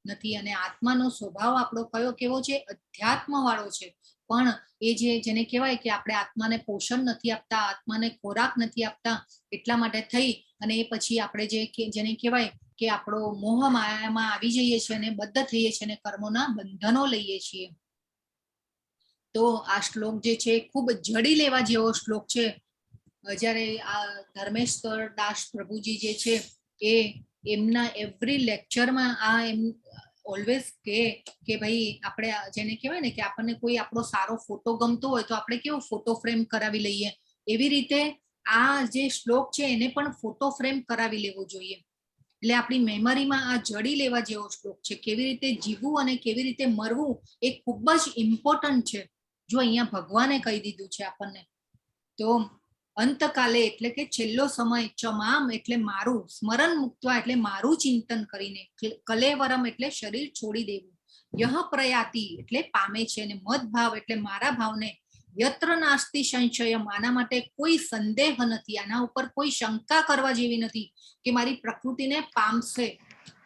નથી. અને આત્માનો સ્વભાવ આપણો કયો કેવો છે? અધ્યાત્મ વાળો છે. પણ એ જેને કહેવાય કે આપણે આત્માને પોષણ નથી આપતા, આત્માને ખોરાક નથી આપતા, એટલા માટે થઈ અને એ પછી આપણે જેને કહેવાય કે આપણો મોહ માયામાં આવી જઈએ છીએ અને બદ્ધ થઈએ છીએ અને કર્મોના બંધનો લઈએ છીએ. તો આ શ્લોક જે છે ખૂબ જડી લેવા જેવો શ્લોક છે. જ્યારે આ ધર્મેશ્વર દાસ પ્રભુજી જે છે એ એમના એવરી લેક્ચરમાં આ એમ ઓલવેઝ કે ભાઈ આપણે જેને કહેવાય ને કે આપણને કોઈ આપણો સારો ફોટો ગમતો હોય તો આપણે કેવો ફોટો ફ્રેમ કરાવી લઈએ, એવી રીતે આ જે શ્લોક છે એને પણ ફોટો ફ્રેમ કરાવી લેવો જોઈએ. એટલે આપણી મેમરીમાં આ જડી લેવા જેવો શ્લોક છે. કેવી રીતે જીવવું અને કેવી રીતે મરવું એ ખૂબ જ ઇમ્પોર્ટન્ટ છે. જો અહીંયા ભગવાને કહી દીધું છે આપણને. તો અંતકાલે એટલે કે છેલ્લો સમય, ચમામ એટલે મારું, સ્મરણ મુક્તવા એટલે મારું ચિંતન કરીને, કલેવરમ એટલે શરીર છોડી દેવું, યહ પ્રયાતિ એટલે પામે છે, અને મદભાવ એટલે મારા ભાવને, યત્ર નાસ્તિ સંશયમ આના માટે કોઈ સંદેહ નથી, આના ઉપર કોઈ શંકા કરવા જેવી નથી કે મારી પ્રકૃતિને પામશે.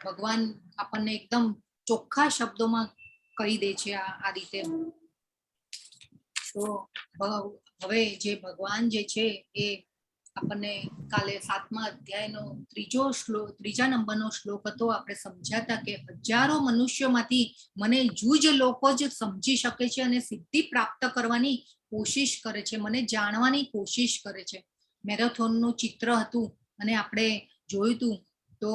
ભગવાન આપણને એકદમ ચોખ્ખા શબ્દોમાં કહી દે છે આ રીતે. તો હવે જે ભગવાન જે છે એ આપણને કાલે 7મા અધ્યાયનો ત્રીજા નંબરનો શ્લોક હતો. આપણે સમજ્યાતા કે હજારો મનુષ્યોમાંથી મને જૂજ લોકો જ સમજી શકે છે અને સિદ્ધિ પ્રાપ્ત કરવાની કોશિશ કરે છે, મને જાણવાની કોશિશ કરે છે. મેરેથોનનું ચિત્ર હતું અને આપણે જોયું હતું. તો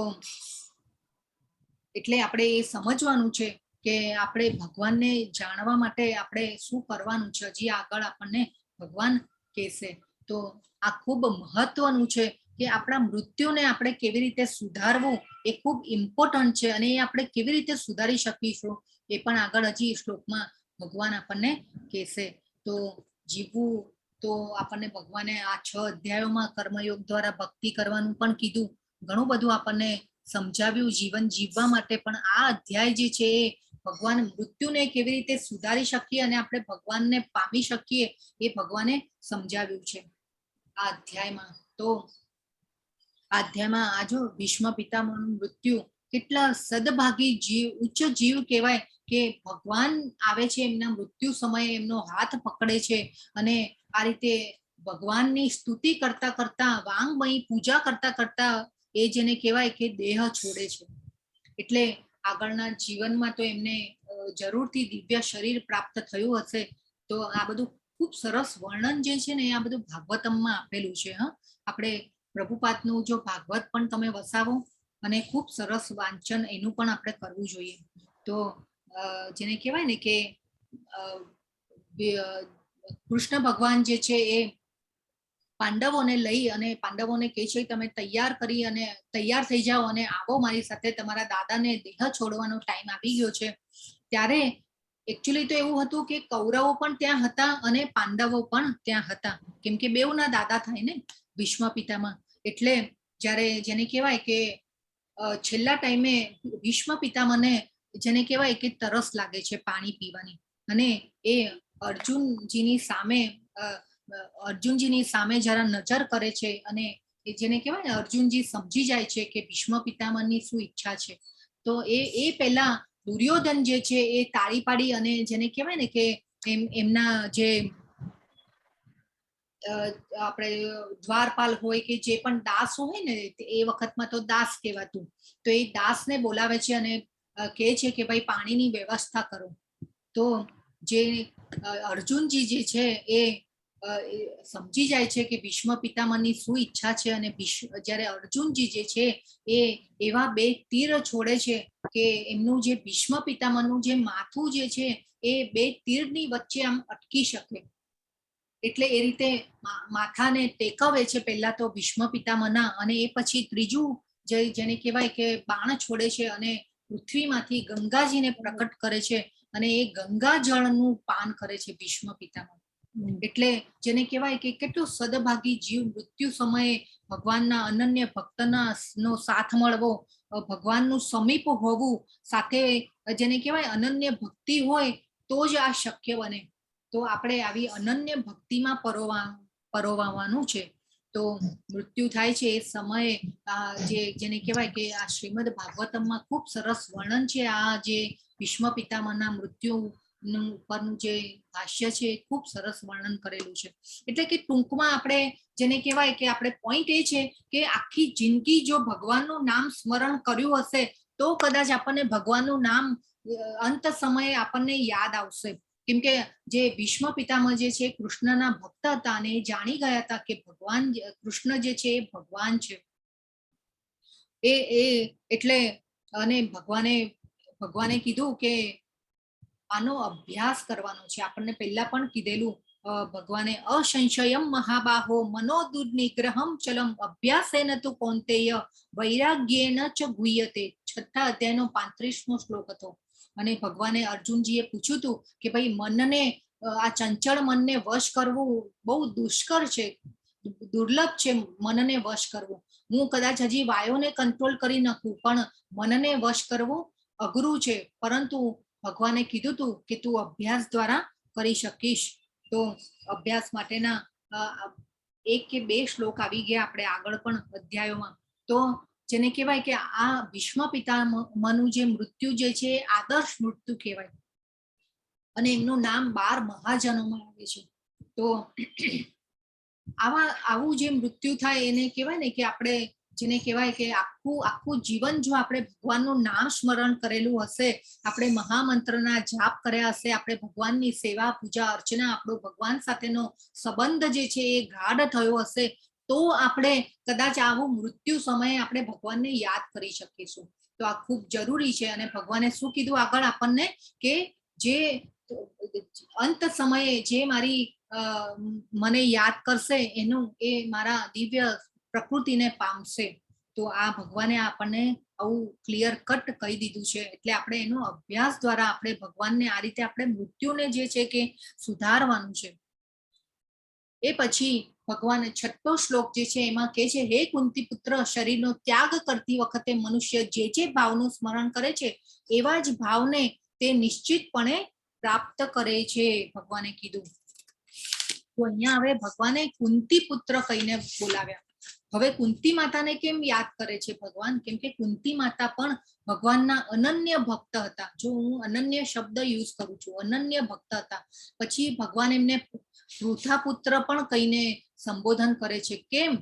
એટલે આપણે એ સમજવાનું છે કે આપણે ભગવાનને જાણવા માટે આપણે શું કરવાનું છે. હજી આગળ આપણને ભગવાન કહેશે. તો આ ખૂબ મહત્વનું છે કે આપણા મૃત્યુને આપણે કેવી રીતે સુધારવું એ ખૂબ ઇમ્પોર્ટન્ટ છે. અને એ આપણે કેવી રીતે સુધારી શકીશું એ પણ આગળ હજી શ્લોકમાં ભગવાન આપણને કહેશે. તો જીવવું તો આપણને ભગવાને આ 6 અધ્યાયોમાં કર્મયોગ દ્વારા ભક્તિ કરવાનું પણ કીધું, ઘણું બધું આપણને સમજાવ્યું જીવન જીવવા માટે. પણ આ અધ્યાય જે છે એ ભગવાન મૃત્યુને કેવી રીતે સુધારી શકીએ અને આપણે ભગવાનને પામી શકીએ એ ભગવાને સમજાવ્યું છે આ અધ્યાયમાં. તો આ અધ્યાયમાં આ જો ભીષ્મ પિતામહનું મૃત્યુ, કેટલા સદભાગી જીવ, ઉચ્ચ જીવ કહેવાય કે ભગવાન આવે છે એમના મૃત્યુ સમયે એમનો હાથ પકડે છે અને આ રીતે ભગવાનની સ્તુતિ કરતા કરતા, વાંગમયી પૂજા કરતા કરતા એ જેને કહેવાય કે દેહ છોડે છે. એટલે આગળના જીવનમાં તો એમને જરૂરથી દિવ્ય શરીર પ્રાપ્ત થયું હશે. તો આ બધું ખૂબ સરસ વર્ણન જે છે ને આ બધું ભાગવતમમાં આપેલું છે. આપણે પ્રભુપાદનું જો ભાગવત પણ તમે વસાવો અને ખૂબ સરસ વાંચન એનું પણ આપણે કરવું જોઈએ. તો જેને કહેવાય ને કે કૃષ્ણ ભગવાન જે છે એ પાંડવોને લઈ અને પાંડવોને કહે છે તમે તૈયાર કરી અને તૈયાર થઈ જાઓ અને આવો મારી સાથે, તમારા દાદાને દેહ છોડવાનો ટાઈમ આવી ગયો છે. ત્યારે એકચ્યુઅલી તો એવું હતું કે કૌરવો પણ ત્યાં હતા અને પાંડવો પણ ત્યાં હતા, કેમ કે બેઉના દાદા થાય ને ભીષ્મ પિતામહ. એટલે જ્યારે જેને કહેવાય કે છેલ્લા ટાઈમે ભીષ્મ પિતામહને જેને કહેવાય કે તરસ લાગે છે પાણી પીવાની, અને એ અર્જુનજીની સામે જરા નજર કરે છે અને જેને કહેવાય ને અર્જુનજી સમજી જાય છે કે ભીષ્મ પિતામહની શું ઈચ્છા છે. તો એ પહેલા દુર્યોધન જે છે એ તાળી પાડી અને જેને કહેવાય ને કે એમના જે આપણે દ્વારપાલ હોય કે જે પણ દાસ હોય ને, એ વખતમાં તો દાસ કહેવાતું, તો એ દાસને બોલાવે છે અને કહે છે કે ભાઈ પાણીની વ્યવસ્થા કરો. તો જે અર્જુનજી જે છે એ સમજી જાય છે કે ભીષ્મ પિતામહની શું ઈચ્છા છે અને જ્યારે અર્જુનજી જે છે એ એવા 2 તીર છોડે છે કે એમનું જે ભીષ્મ પિતામહનું જે માથું જે છે એ 2 તીરની વચ્ચે આમ અટકી શકે. એટલે એ રીતે માથાને ટેકવે છે પહેલા તો ભીષ્મ પિતામહના, અને એ પછી ત્રીજું જેને કહેવાય કે બાણ છોડે છે અને પૃથ્વીમાંથી ગંગાજીને પ્રકટ કરે છે અને એ ગંગા જળનું પાન કરે છે ભીષ્મ પિતામહ. એટલે જેને કહેવાય કે કેટલું સદભાગી જીવ મૃત્યુ સમયે ભગવાનના અનન્ય ભક્તના નો સાથ મળવો, ભગવાનનું સમીપ હોવું, સાથે જેને કહેવાય અનન્ય ભક્તિ હોય તો જ આ શક્ય બને. તો આપણે આવી અનન્ય ભક્તિમાં પરોવવાનું છે. તો મૃત્યુ થાય છે એ સમયે જેને કહેવાય કે આ શ્રીમદ ભાગવતમમાં ખૂબ સરસ વર્ણન છે. આ જે ભીષ્મ પિતામહના મૃત્યુ ઉપરનું જે ભાષ્ય છે ખૂબ સરસ વર્ણન કરેલું છે. એટલે કે ટૂંકમાં આપણે જેને કહેવાય કે આપણે પોઈન્ટ એ છે કે આખી જિંદગી જો ભગવાનનું નામ સ્મરણ કર્યું હશે તો કદાચ આપણને ભગવાનનું નામ અંત સમયે આપણને યાદ આવશે. કેમ કે જે ભીષ્મ પિતામહ જે છે કૃષ્ણના ભક્ત હતા અને એ જાણી ગયા હતા કે ભગવાન કૃષ્ણ જે છે એ ભગવાન છે. એટલે અને ભગવાને કીધું કે આનો અભ્યાસ કરવાનો છે. આપણને પહેલા પણ કીધેલું ભગવાને અસંશયમ મહાબાહો મનોદુર્નિગ્રહમ ચલમ અભ્યાસેન તુ કૌંતેય વૈરાગ્યેન ચ ગુહ્યતે. 6થા અધ્યાયનો 35મો શ્લોક હતો. અને ભગવાને અર્જુનજીએ પૂછ્યું હતું કે ભાઈ મનને, આ ચંચળ મનને વશ કરવું બહુ દુષ્કર છે, દુર્લભ છે મનને વશ કરવું. હું કદાચ હજી વાયોને કંટ્રોલ કરી નાખું પણ મનને વશ કરવું અઘરું છે, પરંતુ ભગવાને કીધું હતું કે તું અભ્યાસ દ્વારા કરી શકીશ. તો અભ્યાસ માટેના 1 કે 2 શ્લોક આવી ગયા આપણે આગળ પણ અધ્યાયોમાં. તો જેને કહેવાય કે આ ભીષ્મ પિતામહનું જે મૃત્યુ જે છે આદર્શ મૃત્યુ કહેવાય અને એમનું નામ 12 મહાજનોમાં આવે છે. તો આવું જે મૃત્યુ થાય એને કહેવાય ને કે આપણે જેને કહેવાય કે આખું જીવન જો આપણે ભગવાનનું નામ સ્મરણ કરેલું હશે, આપણે મહામંત્રના જાપ કર્યા હશે, આપણે ભગવાનની સેવા પૂજા અર્ચના, આપણો ભગવાન સાથેનો સંબંધ જે છે એ ગાઢ થયો હશે, તો આપણે કદાચ આવું મૃત્યુ સમયે આપણે ભગવાનને યાદ કરી શકીશું. તો આ ખૂબ જરૂરી છે. અને ભગવાને શું કીધું આગળ આપણને કે જે અંત સમયે જે મને યાદ કરશે એનું એ મારા દિવ્ય પ્રકૃતિને પામશે. તો આ ભગવાને આપણને આવું ક્લિયર કટ કહી દીધું છે. એટલે આપણે એનો અભ્યાસ દ્વારા આપણે ભગવાનને આ રીતે આપણે મૃત્યુને જે છે કે સુધારવાનું છે. એ પછી ભગવાન 6થો શ્લોક જે છે એમાં કહે છે, હે કુંતી પુત્ર, શરીરનો ત્યાગ કરતી વખતે મનુષ્ય જે ભાવનું સ્મરણ કરે છે એવા જ ભાવને તે નિશ્ચિતપણે પ્રાપ્ત કરે છે, ભગવાને કીધું. તો અહીંયા હવે ભગવાને કુંતી પુત્ર કહીને બોલાવ્યા. હવે કુંતી માતાને કેમ યાદ કરે છે ભગવાન? કેમ કે કુંતી માતા પણ ભગવાનના અનન્ય ભક્ત હતા. જો હું અનન્ય શબ્દ યુઝ કરું છું, અનન્ય ભક્ત હતા. પછી ભગવાન એમને પૃથા પુત્ર પણ કહીને સંબોધન કરે છે. કેમ?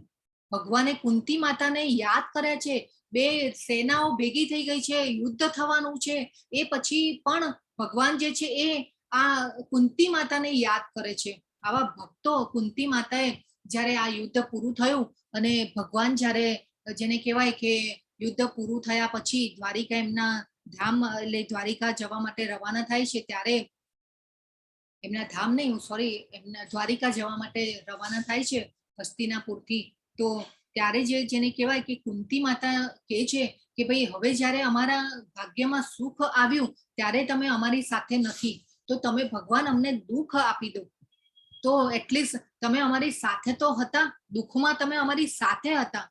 ભગવાને કુંતી માતાને યાદ કર્યા છે. બે સેનાઓ ભેગી થઈ ગઈ છે, યુદ્ધ થવાનું છે, એ પછી પણ ભગવાન જે છે એ આ કુંતી માતાને યાદ કરે છે. આવા ભક્તો કુંતી માતાએ જ્યારે આ યુદ્ધ પૂરું થયું અને ભગવાન જ્યારે જેને કહેવાય કે યુદ્ધ પૂરું થયા પછી દ્વારિકા એમના ધામ એટલે દ્વારિકા જવા માટે રવાના થાય છે, ત્યારે એમના ધામ નહીં, સોરી, એમના દ્વારિકા જવા માટે રવાના થાય છે હસ્તિનાપુરથી. તો ત્યારે જેને કહેવાય કે કુંતી માતા કહે છે કે ભાઈ હવે જ્યારે અમારા ભાગ્યમાં સુખ આવ્યું ત્યારે તમે અમારી સાથે નથી, તો તમે ભગવાન અમને દુઃખ આપી દો. તો એટલીસ્ટ તમે અમારી સાથે તો હતા, દુઃખમાં તમે અમારી સાથે હતા.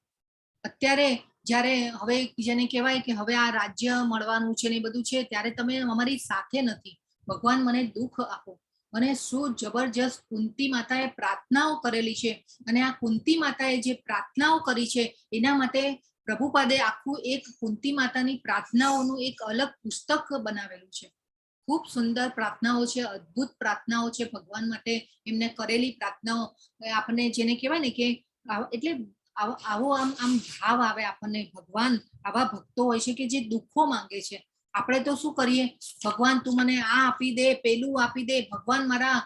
અત્યારે જ્યારે હવે જેને કહેવાય કે હવે આ રાજ્ય મળવાનું છે ને બધું છે, ત્યારે તમે અમારી સાથે નથી. ભગવાન મને દુઃખ આપો. અને શું જબરજસ્ત કુંતી માતાએ પ્રાર્થનાઓ કરેલી છે. અને આ કુંતી માતાએ જે પ્રાર્થનાઓ કરી છે એના માટે પ્રભુપાદે આખું એક કુંતી માતાની પ્રાર્થનાઓનું એક અલગ પુસ્તક બનાવેલું છે. ખૂબ સુંદર પ્રાર્થનાઓ છે, અદ્ભુત પ્રાર્થનાઓ છે. ભગવાન માટે એમને કરેલી પ્રાર્થનાઓ આપણને જેને કહેવાય ને કે એટલે આવો આમ ભાવ આવે આપણને. ભગવાન આવા ભક્તો હોય છે કે જે દુઃખો માંગે છે. આપણે તો શું કરીએ, ભગવાન તું મને આ આપી દે, પેલું આપી દે, ભગવાન મારા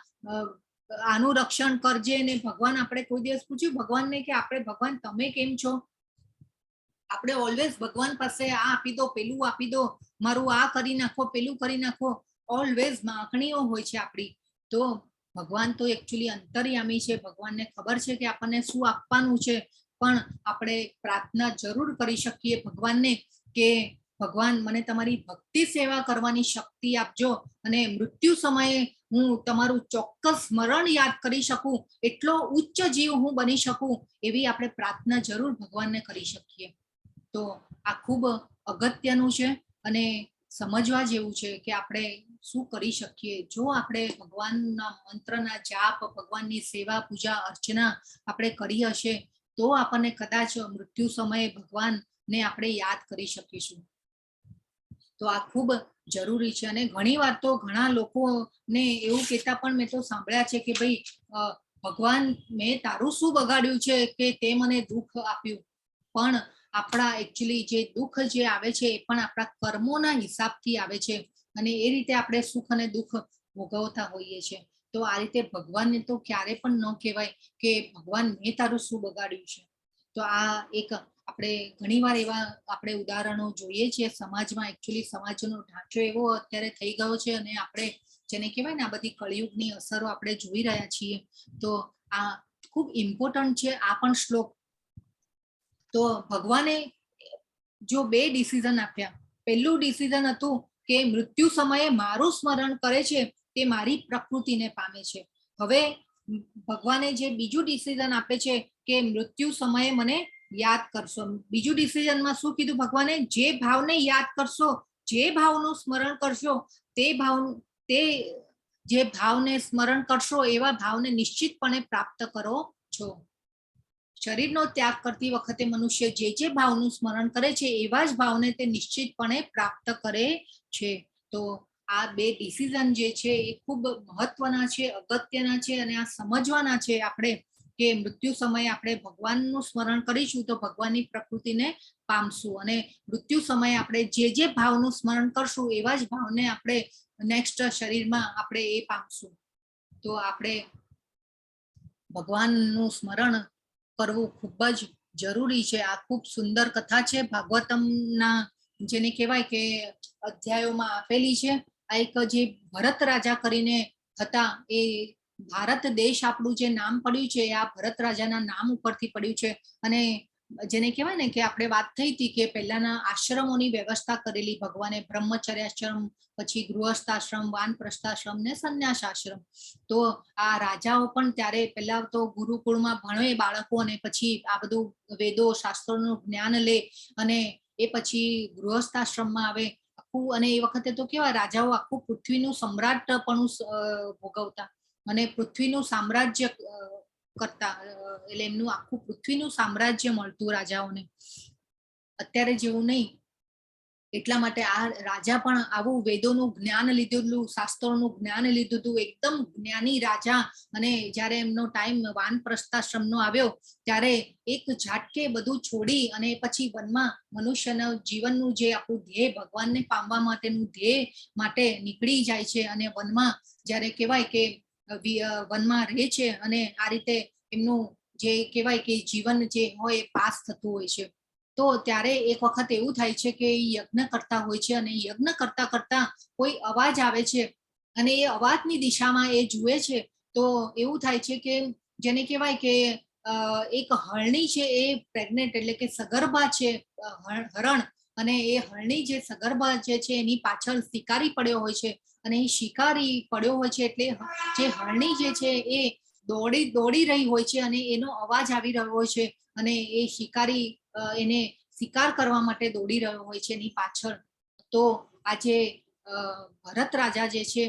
આનું રક્ષણ કરજે. ને ભગવાન આપણે કોઈ દિવસ પૂછ્યું ભગવાનને કે આપણે ભગવાન તમે કેમ છો? આપણે ઓલવેઝ ભગવાન પાસે આ આપી દો, પેલું આપી દો, મારું આ કરી નાખો, પેલું કરી નાખો, ઓલવેઝ માંગણીઓ હોય છે આપણી. તો ભગવાન તો એકચ્યુઅલી અંતર્યામી છે. ભગવાનને ખબર છે કે આપણને શું આપવાનું છે, પણ આપણે પ્રાર્થના જરૂર કરી શકીએ ભગવાનને કે ભગવાન મને તમારી ભક્તિ સેવા કરવાની શક્તિ આપજો અને મૃત્યુ સમયે હું તમારું ચોક્કસ સ્મરણ યાદ કરી શકું, એટલો ઉચ્ચ જીવ હું બની શકું, એવી આપણે પ્રાર્થના જરૂર ભગવાનને કરી શકીએ. તો આ ખૂબ અગત્યનું છે અને સમજવા જેવું છે કે આપણે શું કરી શકીએ. જો આપણે ભગવાનના મંત્રના જાપ, ભગવાનની સેવા, પૂજા, અર્ચના આપણે કરી હશે તો આપણને કદાચ મૃત્યુ સમયે ભગવાનને આપણે યાદ કરી શકીશું. તો આ ખૂબ જરૂરી છે. અને ઘણી વાર તો ઘણા લોકોને એવું કહેતા પણ મેં તો સાંભળ્યા છે કે ભાઈ ભગવાન મેં તારું શું બગાડ્યું છે કે તે મને દુઃખ આપ્યું? પણ આપણા એકચ્યુઅલી જે દુઃખ જે આવે છે એ પણ આપણા કર્મોના હિસાબથી આવે છે અને એ રીતે આપણે સુખ અને દુઃખ ભોગવતા હોઈએ છીએ. તો આ રીતે ભગવાનને તો ક્યારે પણ ન કહેવાય કે ભગવાન મેં તારું શું બગાડ્યું છે. તો આ એક આપણે ઘણીવાર એવા આપણે ઉદાહરણો જોઈએ છીએ સમાજમાં. એકચ્યુઅલી સમાજનો ઢાંચો એવો અત્યારે થઈ ગયો છે અને આપણે જેને કહેવાય ને આ બધી કળિયુગની અસરો આપણે જોઈ રહ્યા છીએ. તો આ ખૂબ ઇમ્પોર્ટન્ટ છે આ પણ શ્લોક. તો ભગવાને જો 2 ડિસિઝન આપ્યા. પહેલું ડિસિઝન હતું કે મૃત્યુ સમયે મારું સ્મરણ કરે છે તે મારી પ્રકૃતિને પામે છે. હવે ભગવાને જે બીજું ડિસિઝન આપે છે કે મૃત્યુ સમયે મને યાદ કરશો. બીજું ડિસિઝનમાં શું કીધું ભગવાને? જે ભાવને યાદ કરશો, જે ભાવનું સ્મરણ કરશો, તે જે ભાવને સ્મરણ કરશો એવા ભાવને નિશ્ચિતપણે પ્રાપ્ત કરો છો. શરીરનો ત્યાગ કરતી વખતે મનુષ્ય જે ભાવનું સ્મરણ કરે છે એવા જ ભાવને તે નિશ્ચિતપણે પ્રાપ્ત કરે છે. તો આ 2 ડિસિઝન જે છે એ ખૂબ મહત્વના છે, અગત્યના છે અને આ સમજવાના છે આપણે કે મૃત્યુ સમયે આપણે ભગવાનનું સ્મરણ કરીશું તો ભગવાનની પ્રકૃતિને પામશું અને મૃત્યુ સમયે આપણે જે ભાવનું સ્મરણ કરશું એવા જ ભાવને આપણે નેક્સ્ટ શરીરમાં આપણે એ પામશું. તો આપણે ભગવાનનું સ્મરણ કરવું ખૂબ જ જરૂરી છે. આ ખૂબ સુંદર કથા છે, ભાગવતમના જેને કહેવાય કે અધ્યાયોમાં આપેલી છે. આ એક જે ભરત રાજા કરીને હતા, એ ભારત દેશ આપણું જે નામ પડ્યું છે આ ભરત રાજાના નામ ઉપરથી પડ્યું છે અને જેને કહેવાય ને કે આપણે વાત થઈ હતી કે પહેલાના આશ્રમોની વ્યવસ્થા કરેલી ભગવાને, બ્રહ્મચર્યાશ્રમ, પછી ગૃહસ્થાશ્રમ, વાનપ્રસ્થાશ્રમ ને સંન્યાસ આશ્રમ. તો આ રાજાઓ પણ ત્યારે પહેલા તો ગુરુકુળમાં ભણે બાળકો, અને પછી આ બધું વેદો શાસ્ત્રોનું જ્ઞાન લે, અને એ પછી ગૃહસ્થાશ્રમમાં આવે આખું. અને એ વખતે તો કેવા રાજાઓ આખું પૃથ્વીનું સમ્રાટપણું ભોગવતા અને પૃથ્વીનું સામ્રાજ્ય કરતા, એટલે એમનું આખું પૃથ્વીનું સામ્રાજ્ય મળતું રાજાઓને, અત્યારે જેવું નહીં. એટલા માટે આ રાજા પણ આવું વેદોનું જ્ઞાન લીધેલું, શાસ્ત્રોનું જ્ઞાન લીધું, એકદમ જ્ઞાની રાજા. અને જ્યારે એમનો ટાઈમ વાનપ્રસ્થાશ્રમનો આવ્યો ત્યારે એક ઝાટકે બધું છોડી અને પછી વનમાં મનુષ્યના જીવનનું જે આખું ધ્યેય, ભગવાનને પામવા માટેનું ધ્યેય માટે નીકળી જાય છે. અને વનમાં જ્યારે કહેવાય કે વનમાં રહે છે, અને આ રીતે એમનું જે કહેવાય કે જીવન જે હોય એ પાસ થતું હોય છે. તો ત્યારે એક વખત એવું થાય છે કે યજ્ઞ કરતા હોય છે, અને યજ્ઞ કરતા કરતા કોઈ અવાજ આવે છે, અને એ અવાજની દિશામાં એ જુએ છે. તો એવું થાય છે કે જેને કહેવાય કે એક હરણી છે એ પ્રેગ્નેન્ટ, એટલે કે સગર્ભા છે હરણ, અને એ હરણી જે સગર્ભા જે છે એની પાછળ શિકારી પડ્યો હોય છે. અને એ શિકારી પડ્યો હોય છે એટલે જે હરણી જે છે એ દોડી રહી હોય છે, અને એનો અવાજ આવી રહ્યો હોય છે, અને એ શિકારી એને શિકાર કરવા માટે દોડી રહ્યો હોય છે એની પાછળ. તો આજે ભરત રાજા જે છે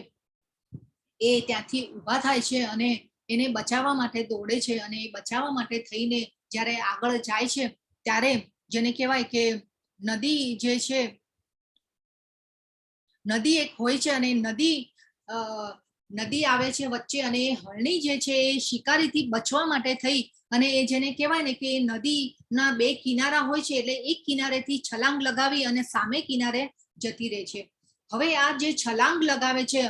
એ ત્યાંથી ઊભા થાય છે અને એને બચાવવા માટે દોડે છે. અને એ બચાવવા માટે થઈને જ્યારે આગળ જાય છે ત્યારે જેને કહેવાય કે નદી જે છે, નદી એક હોય છે, અને નદી આવે છે વચ્ચે, અને એ હરણી જે છે એ શિકારીથી બચવા માટે થઈ અને એ જેને કહેવાય ને કે નદીના બે કિનારા હોય છે, એટલે એક કિનારેથી છલાંગ લગાવી અને સામે કિનારે જતી રહે છે. હવે આ જે છલાંગ લગાવે છે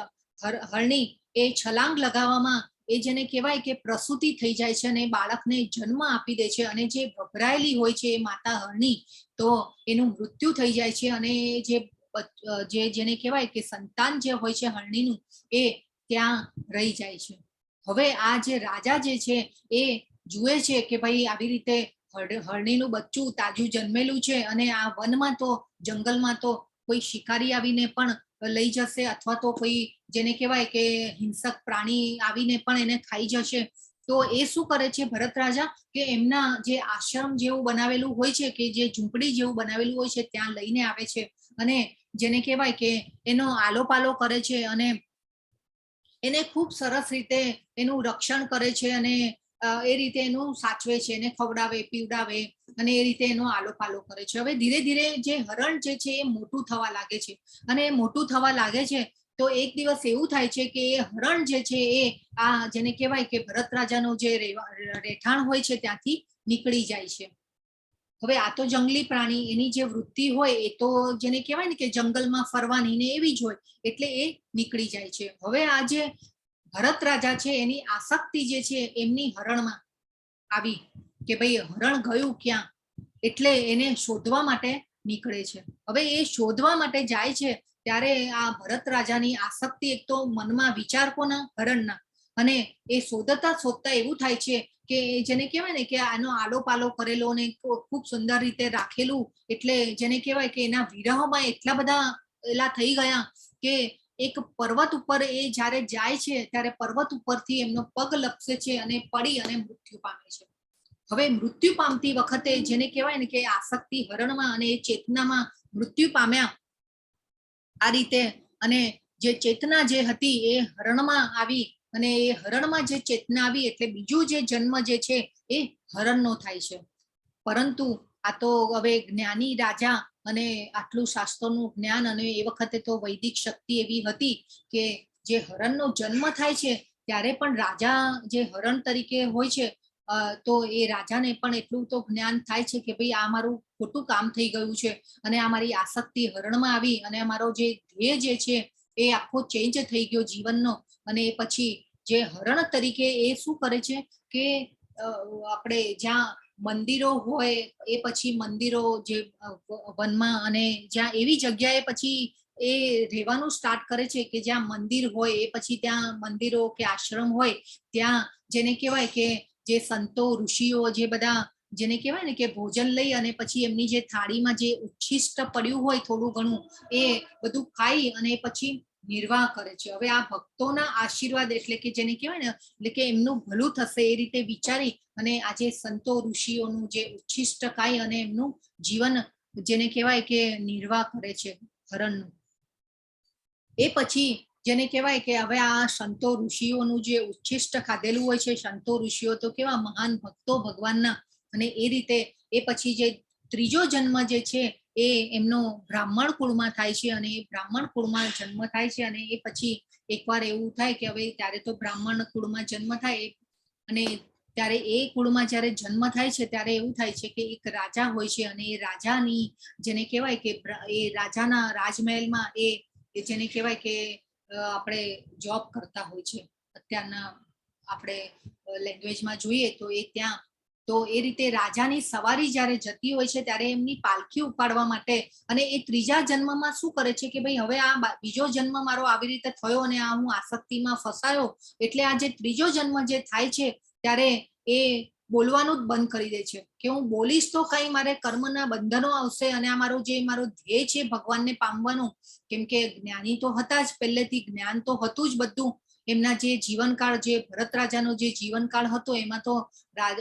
હરણી, એ છલાંગ લગાવવામાં એ જેને કહેવાય કે પ્રસૂતિ થઈ જાય છે, અને બાળકને જન્મ આપી દે છે. અને જે ગભરાયેલી હોય છે એ માતા હરણી, તો એનું મૃત્યુ થઈ જાય છે. અને જેને કહેવાય કે સંતાન જે હોય છે હરણીનું, એ ત્યાં રહી જાય છે. હવે આ જે રાજા જે છે એ જુએ છે કે ભાઈ આવી રીતે હરણીનું બચ્ચું તાજું જન્મેલું છે, અને આ વનમાં તો જંગલમાં તો કોઈ શિકારી આવીને પણ લઈ જશે, અથવા તો કોઈ જેને કહેવાય કે હિંસક પ્રાણી આવીને પણ એને ખાઈ જશે. તો એ શું કરે છે ભરત રાજા કે એમના જે આશ્રમ જેવું બનાવેલું હોય છે, કે જે ઝૂંપડી જેવું બનાવેલું હોય છે, ત્યાં લઈને આવે છે, અને જેને કહેવાય કે એનો આલોપાલો કરે છે, અને એને ખૂબ સરસ રીતે એનું રક્ષણ કરે છે, અને એ રીતે એનું સાચવે છે, એને ખવડાવે પીવડાવે, અને એ રીતે એનો આલોપાલો કરે છે. હવે ધીરે ધીરે જે હરણ જે છે એ મોટું થવા લાગે છે, અને મોટું થવા લાગે છે તો એક દિવસ એવું થાય છે કે એ હરણ જે છે એ આ જેને કહેવાય કે ભરત રાજાનું જે રહેઠાણ હોય છે ત્યાંથી નીકળી જાય છે. હવે આ તો જંગલી પ્રાણી, એની જે વૃત્તિ હોય એ તો જેને કહેવાય ને કે જંગલમાં ફરવાની ને એવી જ હોય, એટલે એ નીકળી જાય છે. હવે આ જે ભરત રાજા છે એની આસક્તિ જે છે એમની હરણમાં આવી કે ભાઈ હરણ ગયું ક્યાં, એટલે એને શોધવા માટે નીકળે છે. હવે એ શોધવા માટે જાય છે ત્યારે આ ભરત રાજાની આસક્તિ એક તો મનમાં વિચાર કોના, હરણના, અને એ શોધતા શોધતા એવું થાય છે કે જેને કહેવાય ને કે આનો આલો પાલો કરેલો ને ખૂબ સુંદર રીતે રાખેલું, એટલે જેને કહેવાય કે એના વિરહમાં એટલા બધા એલા થઈ ગયા કે એક પર્વત ઉપર એ જ્યારે જાય છે ત્યારે પર્વત ઉપરથી એમનો પગ લપસે છે અને પડી અને મૃત્યુ પામે છે. હવે મૃત્યુ પામતી વખતે જેને કહેવાય ને કે આસક્તિ હરણમાં અને એ ચેતનામાં મૃત્યુ પામ્યા આ રીતે, અને જે ચેતના જે હતી એ હરણમાં આવી, અને એ હરણમાં જે ચેતના આવી એટલે બીજું જે જન્મ જે છે એ હરણનો થાય છે. પરંતુ આ તો હવે જ્ઞાની રાજા અને આટલું શાસ્ત્રોનું જ્ઞાન, અને એ વખતે તો વૈદિક શક્તિ એવી હતી કે જે હરણનો જન્મ થાય છે ત્યારે પણ રાજા જે હરણ તરીકે હોય છે તો એ રાજાને પણ એટલું તો જ્ઞાન થાય છે કે ભાઈ આ મારું ખોટું કામ થઈ ગયું છે, અને આ મારી આસક્તિ હરણમાં આવી, અને અમારો જે ધ્યેય જે છે એ આખો ચેન્જ થઈ ગયો જીવનનો. અને પછી જે હરણ તરીકે એ શું કરે છે કે આપણે જ્યાં મંદિરો હોય એ પછી મંદિરો જે વનમાં, અને જ્યાં એવી જગ્યાએ પછી એ રહેવાનું સ્ટાર્ટ કરે છે કે જ્યાં મંદિર હોય એ પછી ત્યાં મંદિરો કે આશ્રમ હોય ત્યાં જેને કહેવાય કે જે સંતો ઋષિઓ જે બધા જેને કહેવાય ને કે ભોજન લઈ અને પછી એમની જે થાળીમાં જે ઉચ્છિષ્ટ પડ્યું હોય થોડું ઘણું એ બધું ખાઈ અને પછી નિર્વાહ કરે છે. હવે આ ભક્તોના આશીર્વાદ એટલે કે જેને કહેવાય ને એટલે કે એમનું ભલું થશે એ રીતે વિચારી અને આજે સંતો ઋષિઓનું જે ઉચ્છિષ્ટ ખાઈ અને એમનું જીવન જેને કહેવાય કે નિર્વાહ કરે છે હરણનું. એ પછી જેને કહેવાય કે હવે આ સંતો ઋષિઓનું જે ઉચ્છિષ્ટ ખાધેલું હોય છે, સંતો ઋષિઓ તો કેવા મહાન ભક્તો ભગવાનના, અને એ રીતે એ પછી જે ત્રીજો જન્મ જે છે એ એમનો બ્રાહ્મણ કુળમાં થાય છે, અને એ બ્રાહ્મણ કુળમાં જન્મ થાય છે. અને એ પછી એકવાર એવું થાય કે હવે ત્યારે તો બ્રાહ્મણ કુળમાં જન્મ થાય અને ત્યારે એ કુળમાં જ્યારે જન્મ થાય છે ત્યારે એવું થાય છે કે એક રાજા હોય છે, અને એ રાજાની જેને કહેવાય કે એ રાજાના રાજમહેલમાં એ જેને કહેવાય કે આપણે જોબ કરતા હોય છે. અત્યારના આપણે લેંગ્વેજમાં જોઈએ તો એ ત્યાં તો એ રીતે રાજાની સવારી જ્યારે જતી હોય છે ત્યારે એમની પાલખી ઉપાડવા માટે, અને એ ત્રીજા જન્મમાં શું કરે છે કે ભાઈ હવે આ બીજો જન્મ મારો આવી રીતે થયો અને આ હું આસક્તિમાં ફસાયો, એટલે આ જે ત્રીજો જન્મ જે થાય છે ત્યારે એ બોલવાનું જ બંધ કરી દે છે કે હું બોલીશ તો કઈ મારે કર્મના બંધનો આવશે, અને આ મારો ધ્યેય છે ભગવાનને પામવાનું. કેમ કે જ્ઞાની તો હતા જ, પહેલેથી જ્ઞાન તો હતું જ બધું. એમના જે જીવનકાળ, જે ભરત રાજાનો જે જીવનકાળ હતો એમાં તો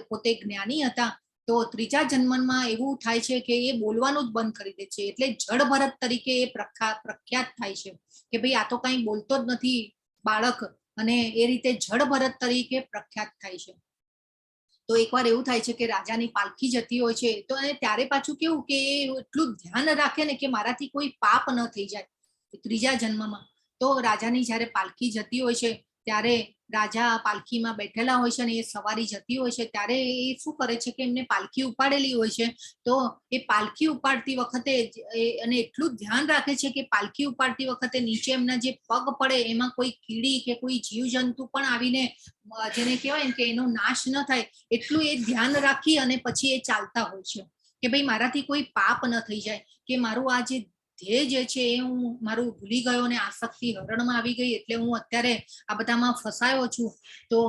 પોતે જ્ઞાની હતા. તો ત્રીજા જન્મમાં એવું થાય છે કે એ બોલવાનું જ બંધ કરી દે છે, એટલે જડ ભરત તરીકે એ પ્રખ્યાત થાય છે કે ભાઈ આ તો કઈ બોલતો જ નથી બાળક, અને એ રીતે જડ ભરત તરીકે પ્રખ્યાત થાય છે. તો એકવાર એવું થાય છે કે રાજાની પાલખી જતી હોય છે, તો ત્યારે પાછું કેવું કે એટલું ધ્યાન રાખે ને કે મારાથી કોઈ પાપ ન થઈ જાય ત્રીજા જન્મમાં. તો રાજાની જ્યારે પાલખી જતી હોય છે ત્યારે રાજા પાલખીમાં બેઠેલા હોય છે અને એ સવારી જતી હોય છે ત્યારે એ શું કરે છે કે એમને પાલખી ઉપાડેલી હોય છે. તો એ પાલખી ઉપાડતી વખતે અને એટલું જ ધ્યાન રાખે છે કે પાલખી ઉપાડતી વખતે નીચે એમના જે પગ પડે એમાં કોઈ કીડી કે કોઈ જીવજંતુ પણ આવીને જેને કહેવાય કે એનો નાશ ન થાય એટલું એ ધ્યાન રાખી અને પછી એ ચાલતા હોય છે કે ભાઈ મારાથી કોઈ પાપ ન થઈ જાય, કે મારું આ જે ધ્યેય જે છે એ હું મારું ભૂલી ગયો અને આસક્તિ હરણમાં આવી ગઈ, એટલે હું અત્યારે આ બધામાં ફસાયો છું. તો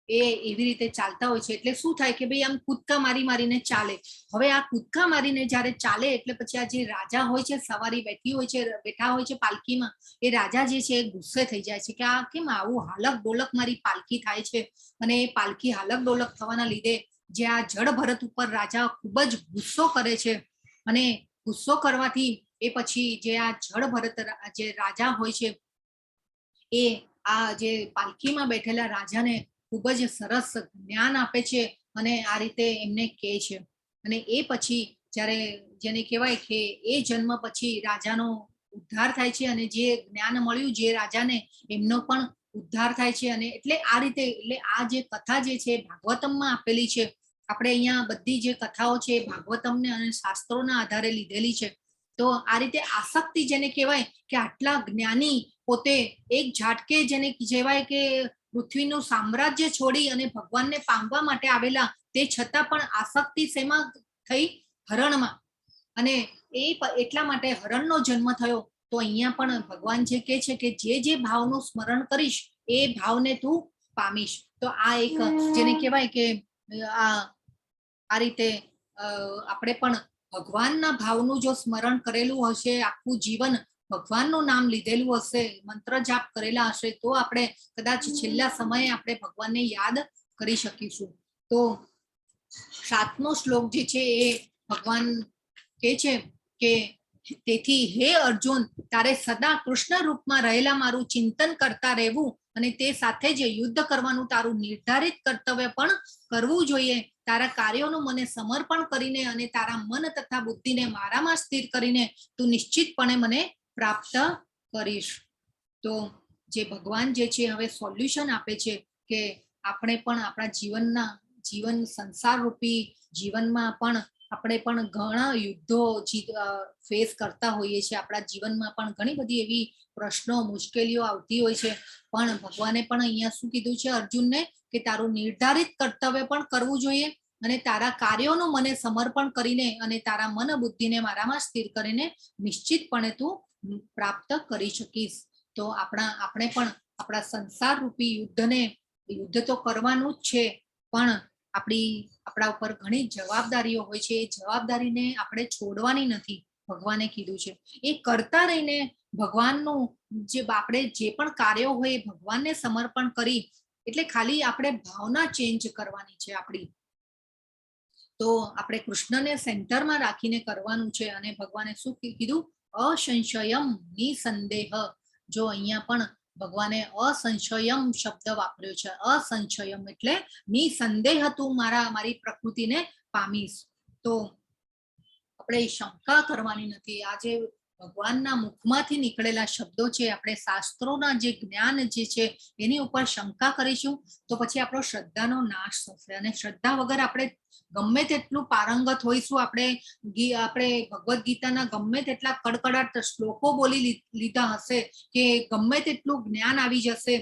એ એવી રીતે ચાલતા હોય છે. એટલે શું થાય કે ભાઈ આમ કૂદકા મારી મારીને ચાલે. હવે આ કૂદકા મારીને જ્યારે ચાલે એટલે પછી આ જે રાજા હોય છે, સવારી બેઠા હોય છે પાલખીમાં, એ રાજા જે છે એ ગુસ્સે થઈ જાય છે કે આ કેમ આવું હાલક ડોલક મારી પાલખી થાય છે. અને એ પાલખી હાલક ડોલક થવાના લીધે જે આ જડ ભરત ઉપર રાજા ખૂબ જ ગુસ્સો કરે છે, અને ગુસ્સો કરવાથી એ પછી જે આ જડ ભરત જે રાજા હોય છે એ આ જે પાલખીમાં બેઠેલા રાજાને ખૂબ જ સરસ જ્ઞાન આપે છે અને આ રીતે એમને કહે છે. અને એ પછી જ્યારે જેને કહેવાય કે એ જન્મ પછી રાજાનો ઉદ્ધાર થાય છે, અને જે જ્ઞાન મળ્યું જે રાજાને એમનો પણ ઉદ્ધાર થાય છે. અને એટલે આ રીતે એટલે આ જે કથા જે છે ભાગવતમમાં આપેલી છે. આપણે અહીંયા બધી જે કથાઓ છે ભાગવતમને અને શાસ્ત્રોના આધારે લીધેલી છે. તો આ રીતે આસક્તિ જેને કહેવાય કે આટલા જ્ઞાની પોતે એક ઝાટકે જેને કહેવાય કે પૃથ્વીનું સામ્રાજ્ય છોડી અને ભગવાનને પામવા માટે આવેલા, તે છતાં પણ આસક્તિ શેમાં થઈ? હરણમાં. અને એ એટલા માટે હરણનો જન્મ થયો. તો અહીંયા પણ ભગવાન જે કહે છે કે જે ભાવનું સ્મરણ કરીશ એ ભાવને તું પામીશ. તો આ એક જેને કહેવાય કે આ રીતે આપણે પણ ભગવાનના ભાવનું જો સ્મરણ કરેલું હશે, આખું જીવન ભગવાનનું નામ લીધેલું હશે, મંત્ર જાપ કરેલા હશે, તો આપણે કદાચ છેલ્લા સમયે આપણે ભગવાનને યાદ કરી શકીશું. તો 7મો શ્લોક જે છે એ ભગવાન કહે છે કે તેથી હે અર્જુન, તારે સદા કૃષ્ણ રૂપમાં રહેલા મારું ચિંતન કરતા રહેવું, અને તે સાથે જ યુદ્ધ કરવાનું તારું નિર્ધારિત કર્તવ્ય પણ કરવું જોઈએ. તારા કાર્યોનું મને સમર્પણ કરીને અને તારા મન તથા બુદ્ધિને મારામાં સ્થિર કરીને તું નિશ્ચિતપણે મને પ્રાપ્ત કરીશ. તો જે ભગવાન જે છે હવે સોલ્યુશન આપે છે કે આપણે પણ આપણા જીવન સંસાર રૂપી જીવનમાં પણ આપણે પણ ઘણા યુદ્ધો ફેસ કરતા હોઈએ છીએ. આપણા જીવનમાં પણ ઘણી બધી એવી પ્રશ્નો મુશ્કેલીઓ આવતી હોય છે, પણ ભગવાને પણ અહીંયા શું કીધું છે અર્જુનને કે તારું નિર્ધારિત કર્તવ્ય પણ કરવું જોઈએ, અને તારા કાર્યોનું મને સમર્પણ કરીને અને તારા મન બુદ્ધિને મારામાં સ્થિર કરીને નિશ્ચિતપણે તું પ્રાપ્ત કરી શકીશ. તો આપણે પણ આપણા સંસાર રૂપી યુદ્ધ તો કરવાનું જ છે, પણ આપણા ઉપર ઘણી જવાબદારીઓ હોય છે. એ જવાબદારીને આપણે છોડવાની નથી. ભગવાને કીધું છે એ કરતા રહીને ભગવાનનું આપણે જે પણ કાર્યો હોય એ ભગવાનને સમર્પણ કરી, એટલે ખાલી આપણે ભાવના ચેન્જ કરવાની છે આપણી. તો આપણે કૃષ્ણને સેન્ટરમાં રાખીને કરવાનું છે. અને ભગવાને શું કીધું? અસંશયમ નિસંદેહ. જો અહીંયા પણ ભગવાને અસંશયમ શબ્દ વાપર્યો છે. અસંશયમ એટલે નિસંદેહ તું મારી પ્રકૃતિને પામીશ. તો આપણે શંકા કરવાની નથી. આજે ભગવાનના મુખમાંથી નીકળેલા શબ્દો છે, આપણે શાસ્ત્રોના જે જ્ઞાન જે છે એની ઉપર શંકા કરીશું તો પછી આપણો શ્રદ્ધાનો નાશ થશે. અને શ્રદ્ધા વગર આપણે ગમે તેટલું પારંગત હોઈશું, આપણે ભગવદ્ ગીતાના ગમે તેટલા કડકડાટ શ્લોકો બોલી લીધા હશે, કે ગમે તેટલું જ્ઞાન આવી જશે,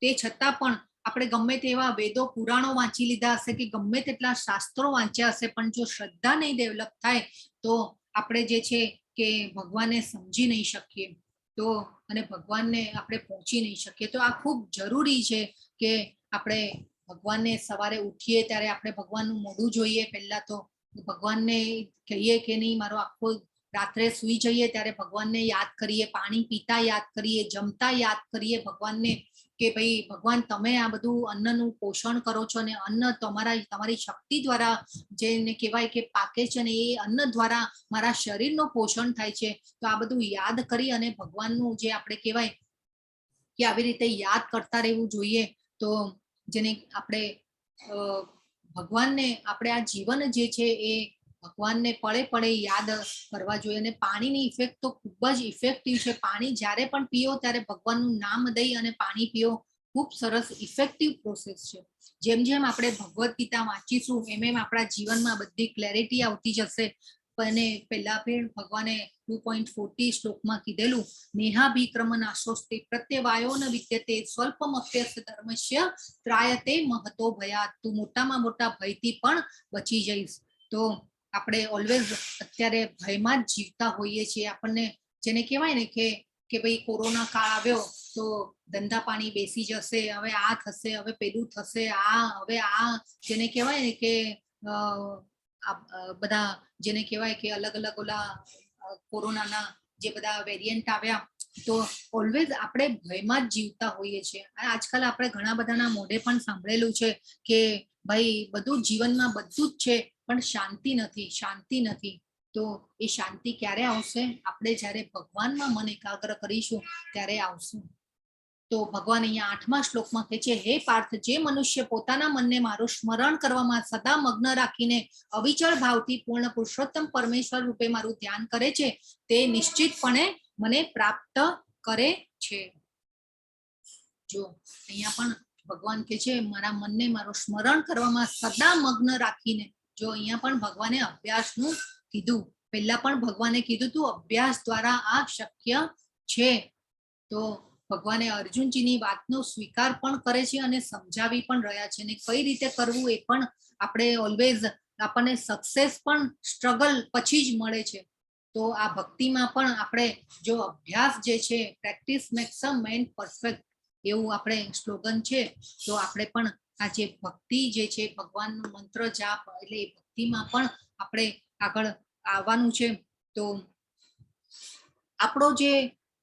તે છતાં પણ આપણે ગમે તેવા વેદો પુરાણો વાંચી લીધા હશે, કે ગમે તેટલા શાસ્ત્રો વાંચ્યા હશે, પણ જો શ્રદ્ધા નહીં ડેવલપ થાય તો આપણે જે છે કે ભગવાનને સમજી નહીં શકીએ, તો અને ભગવાનને આપણે પહોંચી નહીં શકીએ. તો આ ખૂબ જરૂરી છે કે આપણે ભગવાનને સવારે ઉઠીએ ત્યારે આપણે ભગવાનનું મોઢું જોઈએ. પહેલા તો ભગવાનને કહીએ કે નહીં, મારો આખો રાત્રે સુઈ જઈએ ત્યારે ભગવાનને યાદ કરીએ, પાણી પીતા યાદ કરીએ, જમતા યાદ કરીએ ભગવાનને, કે ભાઈ ભગવાન તમે આ બધું અન્નનું પોષણ કરો છો, અને અન્ન તમારી શક્તિ દ્વારા જેને કહેવાય કે પાકે છે, અને એ અન્ન દ્વારા મારા શરીરનું પોષણ થાય છે. તો આ બધું યાદ કરી અને ભગવાનનું જે આપણે કહેવાય કે આવી રીતે યાદ કરતા રહેવું જોઈએ. તો જેને આપણે ભગવાનને આપણે આ જીવન જે છે એ ભગવાનને પળે પળે યાદ કરવા જોઈએ. અને પાણીની ઇફેક્ટ તો ખૂબ જ ઇફેક્ટિવ છે. પાણી જ્યારે પણ પીઓ ત્યારે ભગવાનનું નામ દઈ અને પાણી પીઓ. ખૂબ સરસ ઇફેક્ટિવ પ્રોસેસ છે. જેમ જેમ આપણે ભગવદ્ ગીતા વાંચીશું એમ એમ આપણા જીવનમાં બધી ક્લેરિટી આવતી જશે. અને પહેલા ભગવાને 2.40 શ્લોકમાં કીધેલું, નેહાભિક્રમ નાશોસ્તે પ્રત્યવાયો ન વિદ્યતે સ્વલ્પમપ્યસ્ય ધર્મસ્ય ત્રાયતે મહતો ભયાત. તું મોટામાં મોટા ભયથી પણ બચી જઈશ. તો આપણે ઓલવેઝ અત્યારે ભયમાં જ જીવતા હોઈએ છીએ. આપણને જેને કહેવાય ને કે ભાઈ કોરોના કાળ આવ્યો તો ધંધા પાણી બેસી જશે, હવે આ થશે, હવે પેલું થશે, હવે જેને કહેવાય ને કે બધા જેને કહેવાય કે અલગ અલગ ઓલા કોરોનાના જે બધા વેરિયન્ટ આવ્યા, તો ઓલવેઝ આપણે ભયમાં જ જીવતા હોઈએ છીએ. આજકાલ આપણે ઘણા બધાના મોઢે પણ સાંભળેલું છે કે ભાઈ બધું જીવનમાં બધું જ છે પણ શાંતિ નથી, શાંતિ નથી. તો એ શાંતિ ક્યારે આવશે? આપણે જ્યારે ભગવાનમાં મન એકાગ્ર કરીશું ત્યારે આવશે. તો ભગવાન અહીંયા 8મા શ્લોકમાં કહે છે, હે પાર્થ, જે મનુષ્ય પોતાના મનને મારું સ્મરણ કરવામાં સદા મગ્ન રાખીને અવિચળ ભાવથી પૂર્ણ પુરુષોત્તમ પરમેશ્વર રૂપે મારું ધ્યાન કરે છે, તે નિશ્ચિતપણે મને પ્રાપ્ત કરે છે. જો અહીંયા પણ ભગવાન કહે છે, મારા મનને મારું સ્મરણ કરવામાં સદા મગ્ન રાખીને. જો અહીંયા પણ ભગવાને અભ્યાસનું કીધું, પહેલા પણ ભગવાને કીધું તું અભ્યાસ દ્વારા આ શક્ય છે. તો ભગવાને અર્જુનજીની વાતનો સ્વીકાર પણ કરે છે અને સમજાવી પણ રહ્યા છે. અને કઈ રીતે કરવું એ પણ આપણે ઓલવેઝ આપણને સક્સેસ પણ સ્ટ્રગલ પછી જ મળે છે. તો આ ભક્તિમાં પણ આપણે જો અભ્યાસ જે છે, પ્રેક્ટિસ મેક્સ અ મેન પરફેક્ટ, એવું આપણે સ્લોગન છે. તો આપણે પણ આ જે ભક્તિ જે છે, ભગવાનનું મંત્ર જાપ, એટલે એ ભક્તિમાં પણ આપણે આગળ આવવાનું છે. તો આપણો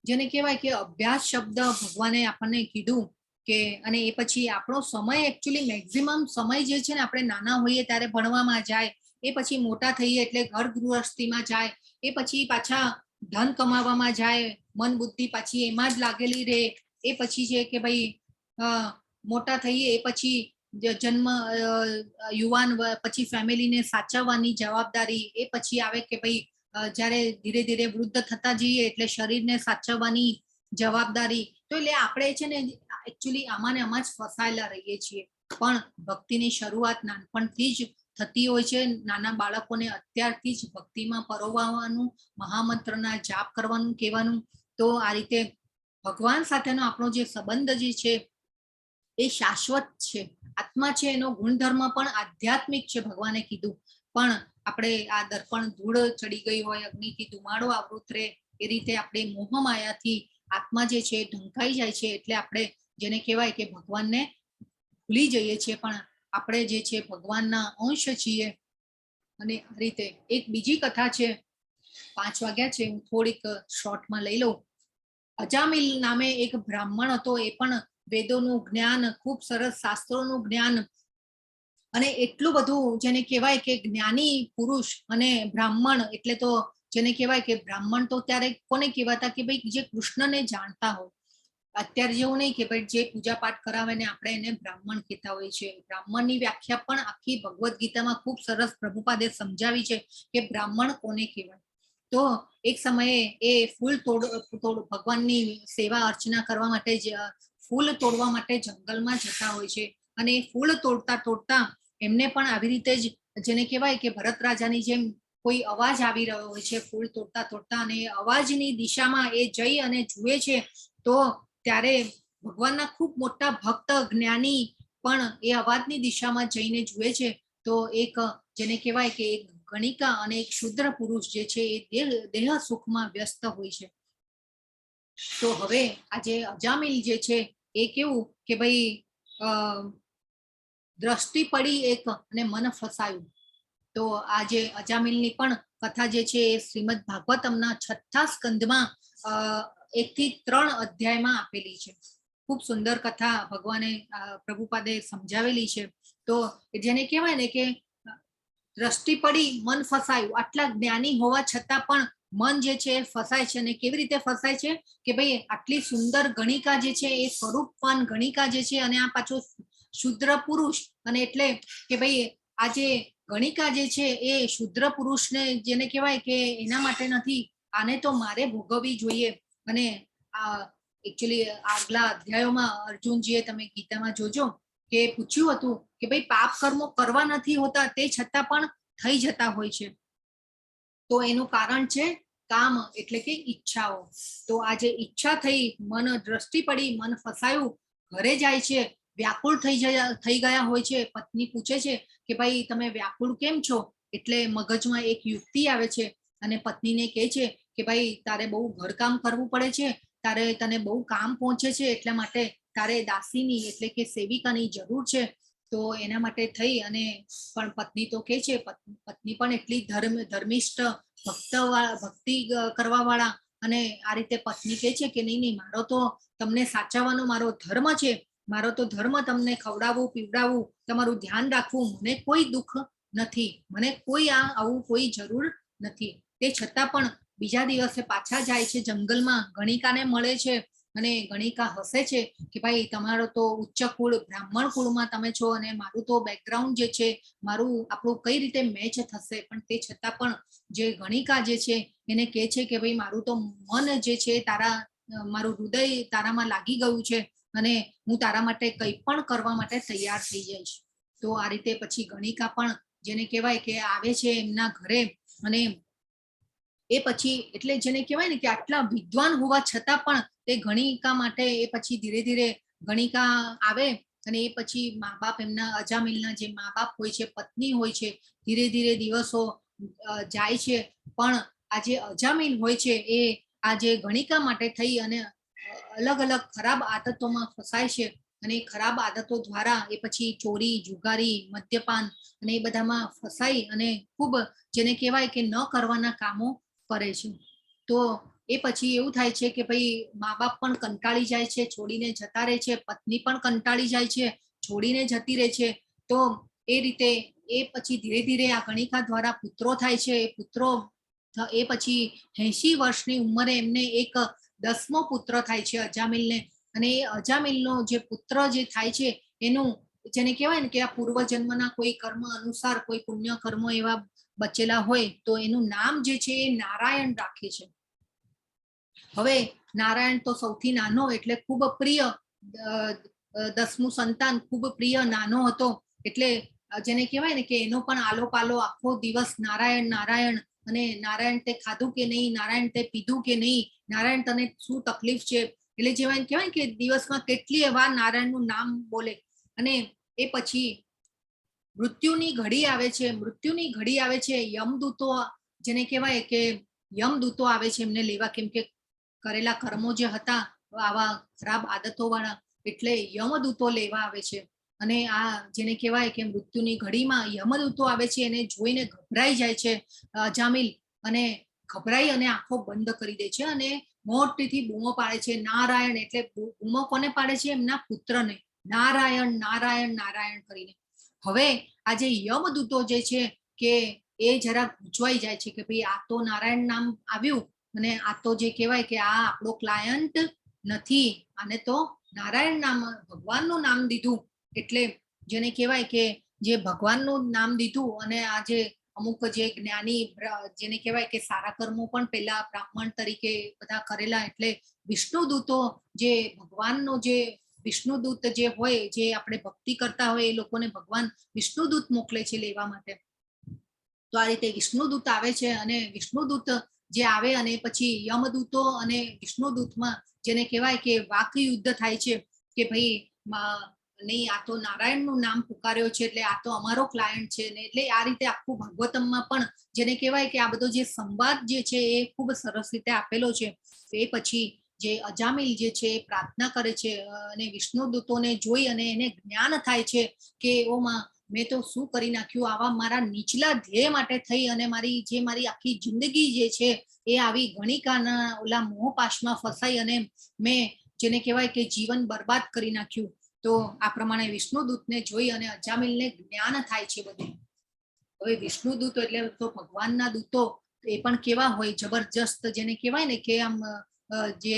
જેને કહેવાય કે અભ્યાસ શબ્દ ભગવાને આપણને કીધું કે, અને એ પછી આપણો સમય એકચ્યુઅલી મેક્સિમમ સમય જે છે ને, આપણે નાના હોઈએ ત્યારે ભણવામાં જાય, એ પછી મોટા થઈએ એટલે ઘર ગૃહસ્થીમાં જાય, એ પછી પાછા ધન કમાવામાં જાય, મન બુદ્ધિ પાછી એમાં જ લાગેલી રહે. એ પછી છે કે ભાઈ મોટા થઈએ એ પછી જન્મ યુવાન પછી ફેમિલીને સાચવવાની જવાબદારી, એ પછી આવે કે ભાઈ જ્યારે ધીરે ધીરે વૃદ્ધ થતા જઈએ એટલે શરીરને સાચવવાની જવાબદારી. તો એટલે આપણે છે ને એકચ્યુઅલી આમાં જ ફસાયેલા રહીએ છીએ. પણ ભક્તિની શરૂઆત નાનપણથી જ થતી હોય છે. નાના બાળકોને અત્યારથી જ ભક્તિમાં પરોવવાનું, મહામંત્રના જાપ કરવાનું કહેવાનું. તો આ રીતે ભગવાન સાથેનો આપણો જે સંબંધ જે છે એ શાશ્વત છે. આત્મા છે એનો ગુણધર્મ પણ આધ્યાત્મિક છે, ભગવાને કીધું. પણ આપણે આ દર્પણ ધૂળ ચડી ગઈ હોય, અગ્નિથી ધુમાડો આવૃત રહે, એ રીતે આપણે મોહમાયાથી આત્મા જે છે ઢંકાઈ જાય છે. એટલે આપણે જેને કહેવાય કે ભગવાનને ભૂલી જઈએ છીએ. પણ આપણે જે છે ભગવાનના અંશ છીએ. અને આ રીતે એક બીજી કથા છે, 5 વાગ્યા છે, હું થોડીક શોર્ટમાં લઈ લઉં. અજામિલ નામે એક બ્રાહ્મણ હતો, એ પણ વેદોનું જ્ઞાન, ખૂબ સરસ શાસ્ત્રોનું જ્ઞાન અને એટલું બધું જેને કહેવાય કે જ્ઞાની પુરુષ. અને બ્રાહ્મણ એટલે તો જેને કહેવાય કે બ્રાહ્મણ તો ત્યારે કોને કહેવાતા કે ભાઈ જે કૃષ્ણને જાણતા હોય. અત્યારે જેવું નહીં કે ભાઈ જે પૂજા પાઠ કરાવે ને આપણે એને બ્રાહ્મણ કહેતા હોય છે. બ્રાહ્મણની વ્યાખ્યા પણ આખી ભગવદ્ ગીતામાં ખૂબ સરસ પ્રભુપાદે સમજાવી છે કે બ્રાહ્મણ કોને કહેવાય. તો એક સમયે એ ફૂલ તોડ ભગવાનની સેવા અર્ચના કરવા માટે ફૂલ તોડવા માટે જંગલમાં જતા હોય છે. અને ફૂલ તોડતા તોડતા એમને પણ આવી રીતે જ જેને કહેવાય કે ભરત રાજાની જેમ કોઈ અવાજ આવી રહ્યો હોય છે ફૂલ તોડતા તોડતા, અને અવાજની દિશામાં એ જઈ અને જુએ છે તો ત્યારે ભગવાનના ખૂબ મોટા ભક્ત જ્ઞાની પણ એ અવાજની દિશામાં જઈને જુએ છે તો એક જેને કહેવાય કે એક ગણિકા અને એક શુદ્ર પુરુષ જે છે એ દેહ સુખમાં વ્યસ્ત હોય છે. તો હવે આજે અજામિલ જે છે એ કેવું કે ભાઈ દ્રષ્ટિ પડી એક અને મન ફસાયું. તો આજે અજામિલની પણ કથા જે છે એ શ્રીમદ ભાગવતમના 6થા સ્કંદમાં 1 થી 3 અધ્યાયમાં આપેલી છે. ખૂબ સુંદર કથા ભગવાને પ્રભુપાદે સમજાવેલી છે. તો જેને કહેવાય ને કે દ્રષ્ટિ પડી મન ફસાયું. આટલા જ્ઞાની હોવા છતાં પણ મન જે છે ફસાય છે. અને કેવી રીતે ફસાય છે કે ભાઈ આટલી સુંદર ગણિકા જે છે એ સ્વરૂપવાન ગણિકા જે છે, અને આ પાછો શુદ્ર પુરુષ. અને એટલે કે ભાઈ આજે ગણિકા જે છે એ શુદ્ર પુરુષને જેને કહેવાય કે એના માટે નથી, આને તો મારે ભોગવવી જોઈએ. અને એકચ્યુઅલી આગલા અધ્યાયોમાં અર્જુનજીએ તમે ગીતામાં જોજો કે પૂછ્યું હતું કે ભાઈ પાપ કર્મો કરવા નથી હોતા તે છતાં પણ થઈ જતા હોય છે. તો એનું કારણ છે કામ એટલે કે ઈચ્છાઓ. તો આજે ઈચ્છા થઈ, મન દ્રષ્ટિ પડી, મન ફસાયું, ઘરે જાય છે, વ્યાકુળ થઈ ગયા હોય છે. પત્ની પૂછે છે કે ભાઈ તમે વ્યાકુળ કેમ છો? એટલે મગજમાં એક યુક્તિ આવે છે અને પત્નીને કહે છે કે ભાઈ તારે બહુ ઘરકામ કરવું પડે છે, તને બહુ કામ પહોંચે છે, એટલા માટે તારે દાસીની એટલે કે સેવિકાની જરૂર છે. તો એના માટે થઈ અને પણ પત્ની તો કહે છે, પત્ની પણ એટલી ધર્મિષ્ઠ ભક્તિ કરવા વાળા, અને આ રીતે પત્ની કહે છે કે નહીં, મારો તો તમને સાચવવાનો મારો ધર્મ છે. મારો તો ધર્મ તમને ખવડાવવું પીવડાવવું, તમારું ધ્યાન રાખવું, મને કોઈ દુઃખ નથી, મને કોઈ આવું કોઈ જરૂર નથી. તે છતાં પણ બીજા દિવસે પાછા જાય છે જંગલમાં, ગણિકાને મળે છે અને ગણિકા હસે છે કે ભાઈ તમારો તો ઉચ્ચ કુળ બ્રાહ્મણ કુળમાં તમે છો અને મારું તો બેકગ્રાઉન્ડ જે છે મારું આપણું કઈ રીતે મેચ થશે. પણ તે છતાં પણ જે ગણિકા જે છે એને કહે છે કે ભાઈ મારું તો મન જે છે મારું હૃદય તારામાં લાગી ગયું છે અને હું તારા માટે કંઈ પણ કરવા માટે તૈયાર થઈ જઈશ. તો આ રીતે પછી ગણિકા પણ જેને કહેવાય કે આવે છે એમના ઘરે, અને એ પછી એટલે જેને કહેવાય ને કે આટલા વિદ્વાન હોવા છતાં પણ તે ગણિકા માટે એ પછી ધીરે ધીરે ગણિકા આવે અને એ પછી મા બાપ એમના અજામિલના જે મા બાપ હોય છે, પત્ની હોય છે, ધીરે ધીરે દિવસો જાય છે. પણ આ જે અજામિલ હોય છે એ આ જે ગણિકા માટે થઈ અને અલગ અલગ ખરાબ આદતોમાં ફસાય છે. અને ખરાબ આદતો દ્વારા એ પછી ચોરી, જુગારી, મદ્યપાન અને એ બધામાં ફસાઈ અને ખૂબ જેને કહેવાય કે ન કરવાના કામો કરે છે. તો એ પછી એવું થાય છે કે ભાઈ મા બાપ પણ કંટાળી જાય છે, છોડીને જતા રહે છે, પત્ની પણ કંટાળી જાય છે, છોડીને જતી રહે છે. તો એ રીતે એ પછી ધીરે ધીરે આ ગણિકા દ્વારા પુત્રો થાય છે. એ પુત્રો એ પછી 80 વર્ષની ઉંમરે એમને એક 10મો પુત્ર થાય છે અજામિલને. અને એ અજામિલનો જે પુત્ર જે થાય છે એનું જેને કહેવાય ને કે આ પૂર્વજન્મના કોઈ કર્મ અનુસાર કોઈ પુણ્ય કર્મો એવા બચેલા હોય તો એનું નામ જે છે એ નારાયણ રાખે છે. હવે નારાયણ તો સૌથી નાનો એટલે ખૂબ પ્રિય, 10મું સંતાન ખૂબ પ્રિય નાનો હતો. એટલે જેને કહેવાય ને કે એનો પણ આલો પાલો આખો દિવસ નારાયણ નારાયણ, અને નારાયણ તે ખાધું કે નહીં, નારાયણ તે પીધું કે નહીં, નારાયણ તને શું તકલીફ છે. એટલે જેવા કહેવાય કે દિવસમાં કેટલી વાર નારાયણનું નામ બોલે. અને એ પછી મૃત્યુની ઘડી આવે છે. મૃત્યુની ઘડી આવે છે, યમદૂતો જેને કહેવાય કે યમદૂતો આવે છે એમને લેવા, કેમ કે કરેલા કર્મો જે હતા આવા ખરાબ આદતો વાળા, એટલે યમદૂતો લેવા આવે છે. અને આ જેને કહેવાય કે મૃત્યુની ઘડીમાં યમદૂતો આવે છે એને જોઈને ગભરાઈ જાય છે અજામિલ, અને ગભરાઈ અને આંખો બંધ કરી દે છે અને મોટેથી બૂમો પાડે છે નારાયણ. એટલે બૂમો કોને પાડે છે? એમના પુત્રને, નારાયણ નારાયણ નારાયણ કરીને. હવે આ જે યમદૂતો જે છે કે એ જરા ગૂંચવાઈ જાય છે કે ભાઈ આ તો નારાયણ નામ આવ્યું અને આ તો જે કહેવાય કે આ આપણો ક્લાયન્ટ નથી, આને તો નારાયણ નામ ભગવાનનું નામ દીધું. એટલે જેને કહેવાય કે જે ભગવાનનું નામ દીધું અને આ જે અમુક જે જ્ઞાની જેને કહેવાય કે સારા કર્મો પણ પેલા બ્રાહ્મણ તરીકે બધા કરેલા, એટલે વિષ્ણુદૂતો જે ભગવાનનો જે વિષ્ણુદૂત જે હોય જે આપણે ભક્તિ કરતા હોય એ લોકોને ભગવાન વિષ્ણુદૂત મોકલે છે લેવા માટે. તો આ રીતે વિષ્ણુદૂત આવે છે અને વિષ્ણુદૂત જે આવે અને પછી યમદૂતો અને વિષ્ણુદૂતમાં જેને કહેવાય કે વાક યુદ્ધ થાય છે કે ભાઈ નહીં આ તો નારાયણનું નામ પુકાર્યો છે એટલે આ તો અમારો ક્લાયન્ટ છે ને. એટલે આ રીતે આખું ભાગવતમમાં પણ જેને કહેવાય કે આ બધો જે સંવાદ જે છે એ ખૂબ સરસ રીતે આપેલો છે. એ પછી જે અજામિલ જે છે એ પ્રાર્થના કરે છે અને વિષ્ણુદૂતોને જોઈ અને એને જ્ઞાન થાય છે કે ઓમાં મેં તો શું કરી નાખ્યું, આવા મારા નીચલા ધ્યેય માટે થઈ અને મારી આખી જિંદગી જે છે એ આવી ગણિકાના ઓલા મોહપાશમાં ફસાઈ અને મેં જેને કહેવાય કે જીવન બરબાદ કરી નાખ્યું. તો આ પ્રમાણે વિષ્ણુદૂતને જોઈ અને અજામિલને જ્ઞાન થાય છે બધું. હવે વિષ્ણુદૂત એટલે તો ભગવાનના દૂતો એ પણ કેવા હોય જબરજસ્ત, જેને કહેવાય ને કે આમ જે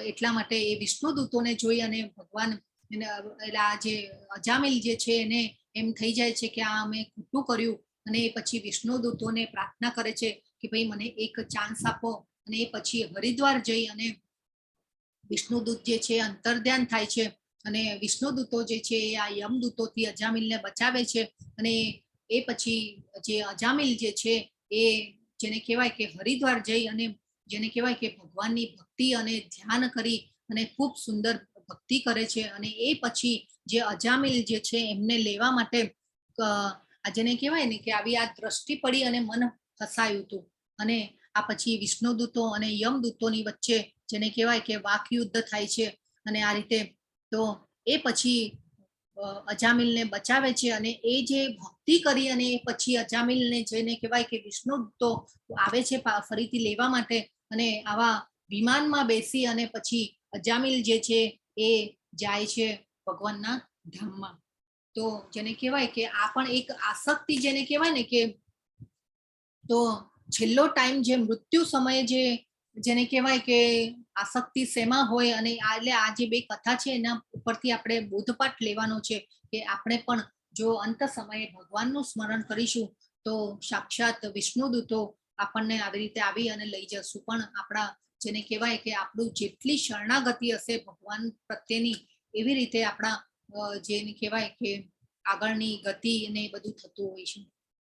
એટલા માટે એ વિષ્ણુદૂતોને જોઈ અને ભગવાન એટલે આ જે અજામિલ જે છે એને એમ થઈ જાય છે કે આ અમે ખોટું કર્યું અને એ પછી વિષ્ણુદૂતોને પ્રાર્થના કરે છે કે ભાઈ મને એક ચાન્સ આપો. અને એ પછી હરિદ્વાર જઈ અને વિષ્ણુદૂત જે છે અંતર્ધ્યાન થાય છે અને વિષ્ણુદૂતો જે છે આ યમદૂતોથી અજામિલને બચાવે છે. અને એ પછી જે અજામિલ જે છે એ જેને કહેવાય કે હરિદ્વાર જઈ અને જેને કહેવાય કે ભગવાનની ભક્તિ અને ધ્યાન કરી અને ખૂબ સુંદર ભક્તિ કરે છે. અને એ પછી જે અજામિલ જે છે એમને લેવા માટે જેને કહેવાય ને કે આવી આ દ્રષ્ટિ પડી અને મન ફસાયું હતું. અને આ પછી વિષ્ણુદૂતો અને યમદૂતોની વચ્ચે જેને કહેવાય કે વાક યુદ્ધ થાય છે. અને આ રીતે તો એ પછી અજામિલને બચાવે છે અને એ જે ભક્તિ કરી અને એ પછી અજામિલને જેને કહેવાય કે વિષ્ણુદૂતો આવે છે ફરીથી લેવા માટે અને આવા વિમાનમાં બેસી અને પછી અજામિલ જે છે એ જાય છે ભગવાનના ધામમાં. તો જેને કહેવાય કે આ પણ એક આસક્તિ જેને કહેવાય ને કે તો છેલ્લો ટાઈમ જે મૃત્યુ સમયે જેને કહેવાય કે આસક્તિ શેમાં હોય અને એટલે આ જે બે કથા છે એના ઉપરથી આપણે બોધપાઠ લેવાનો છે કે આપણે પણ જો અંત સમયે ભગવાનનું સ્મરણ કરીશું તો સાક્ષાત વિષ્ણુદૂતો આપણને આવી રીતે આવી અને લઈ જશું. પણ આપણા જેને કહેવાય કે આપણું જેટલી શરણાગતિ હશે ભગવાન પ્રત્યેની એવી રીતે આપણા જેને કહેવાય કે આગળની ગતિ ને બધું થતું હોય છે.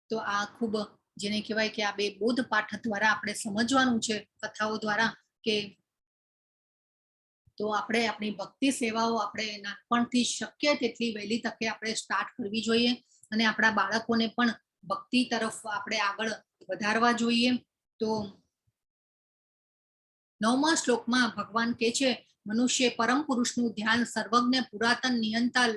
તો આ ખૂબ જેને કહેવાય કે આ બે બોધપાઠ દ્વારા આપણે સમજવાનું છે કથાઓ દ્વારા કે તો આપણે આપણી ભક્તિ સેવાઓ આપણે નાનપણથી શક્ય તેટલી વહેલી તકે આપણે સ્ટાર્ટ કરવી જોઈએ અને આપણા બાળકોને પણ ભક્તિ તરફ આપણે આગળ વધારવા જોઈએ. તો 9મા શ્લોકમાં ભગવાન કહે છે મનુષ્ય પરમ પુરુષનું ધ્યાન સર્વજ્ઞ પુરાતન નિયંતા